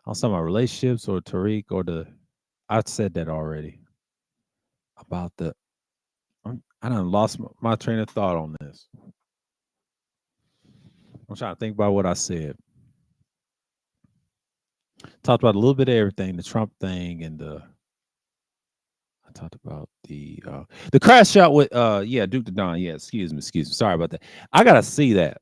was talking about relationships or Tariq or the. I said that already about the. I done lost my train of thought on this. I'm trying to think about what I said. Talked about a little bit of everything, the Trump thing and the. I talked about the crash shot with yeah, Duke the Don. Yeah, excuse me. Sorry about that. I gotta see that.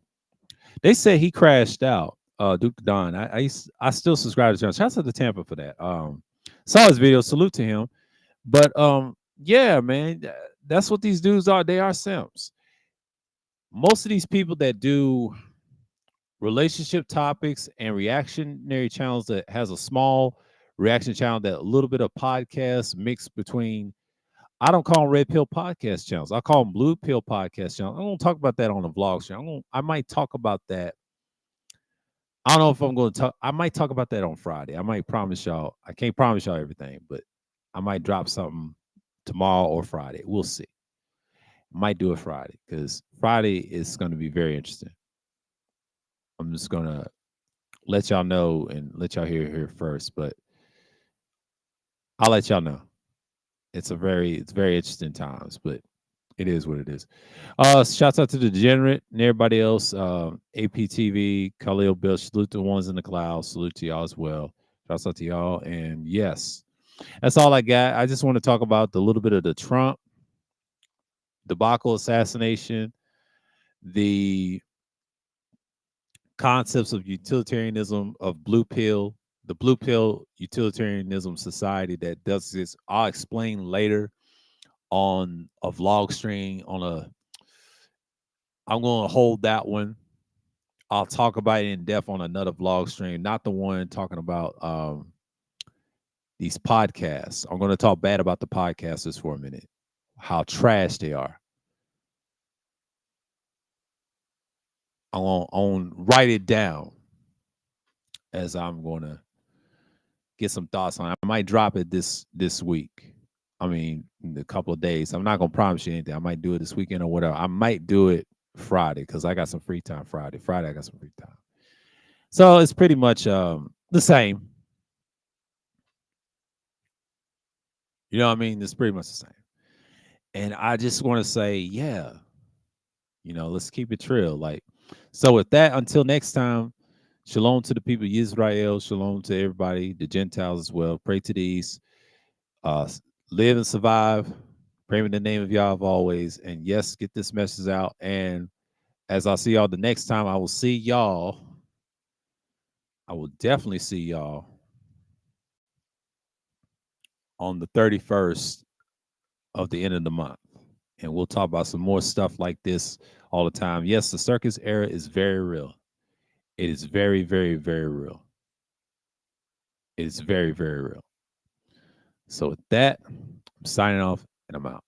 They said he crashed out. Duke the Don. I still subscribe to John. Shouts out to Tampa for that. Saw his video. Salute to him. But yeah, man, that's what these dudes are. They are simps. Most of these people that do relationship topics and reactionary channels that has a small reaction channel that a little bit of podcast mixed between. I don't call them red pill podcast channels. I call them blue pill podcast channels. I'm gonna talk about that on the vlog show. I might talk about that. I don't know if I'm going to talk. I might talk about that on Friday. I might promise y'all. I can't promise y'all everything, but I might drop something tomorrow or Friday. We'll see. Might do it Friday because Friday is going to be very interesting. I'm just gonna let y'all know and let y'all hear here first, but I'll let y'all know. it's very interesting times, but it is what it is. Shouts out to the Degenerate and everybody else. APTV, Khalil Bill, salute to the ones in the cloud. Salute to y'all as well. Shouts out to y'all. And yes, that's all I got. I just want to talk about the little bit of the Trump debacle, assassination, the concepts of utilitarianism, of blue pill, the blue pill utilitarianism society that does this. I'll explain later on a vlog stream on a I'm going to hold that one. I'll talk about it in depth on another vlog stream, not the one talking about these podcasts. I'm going to talk bad about the podcasters for a minute, how trash they are. I'm going to write it down as I'm going to get some thoughts on it. I might drop it this week. I mean, in a couple of days. I'm not going to promise you anything. I might do it this weekend or whatever. I might do it Friday because I got some free time Friday. Friday, I got some free time. So it's pretty much the same. You know what I mean? It's pretty much the same. And I just want to say, yeah, let's keep it real. Like, so with that, until next time, shalom to the people of Israel, shalom to everybody, the Gentiles as well. Pray to these, uh, live and survive. Pray in the name of Yahweh always. And yes, get this message out. And as I see y'all the next time, I will see y'all. I will definitely see y'all on the 31st of the end of the month. And we'll talk about some more stuff like this all the time. Yes, the circus era is very real. It is very, very, very real. It is very, very real. So with that, I'm signing off and I'm out.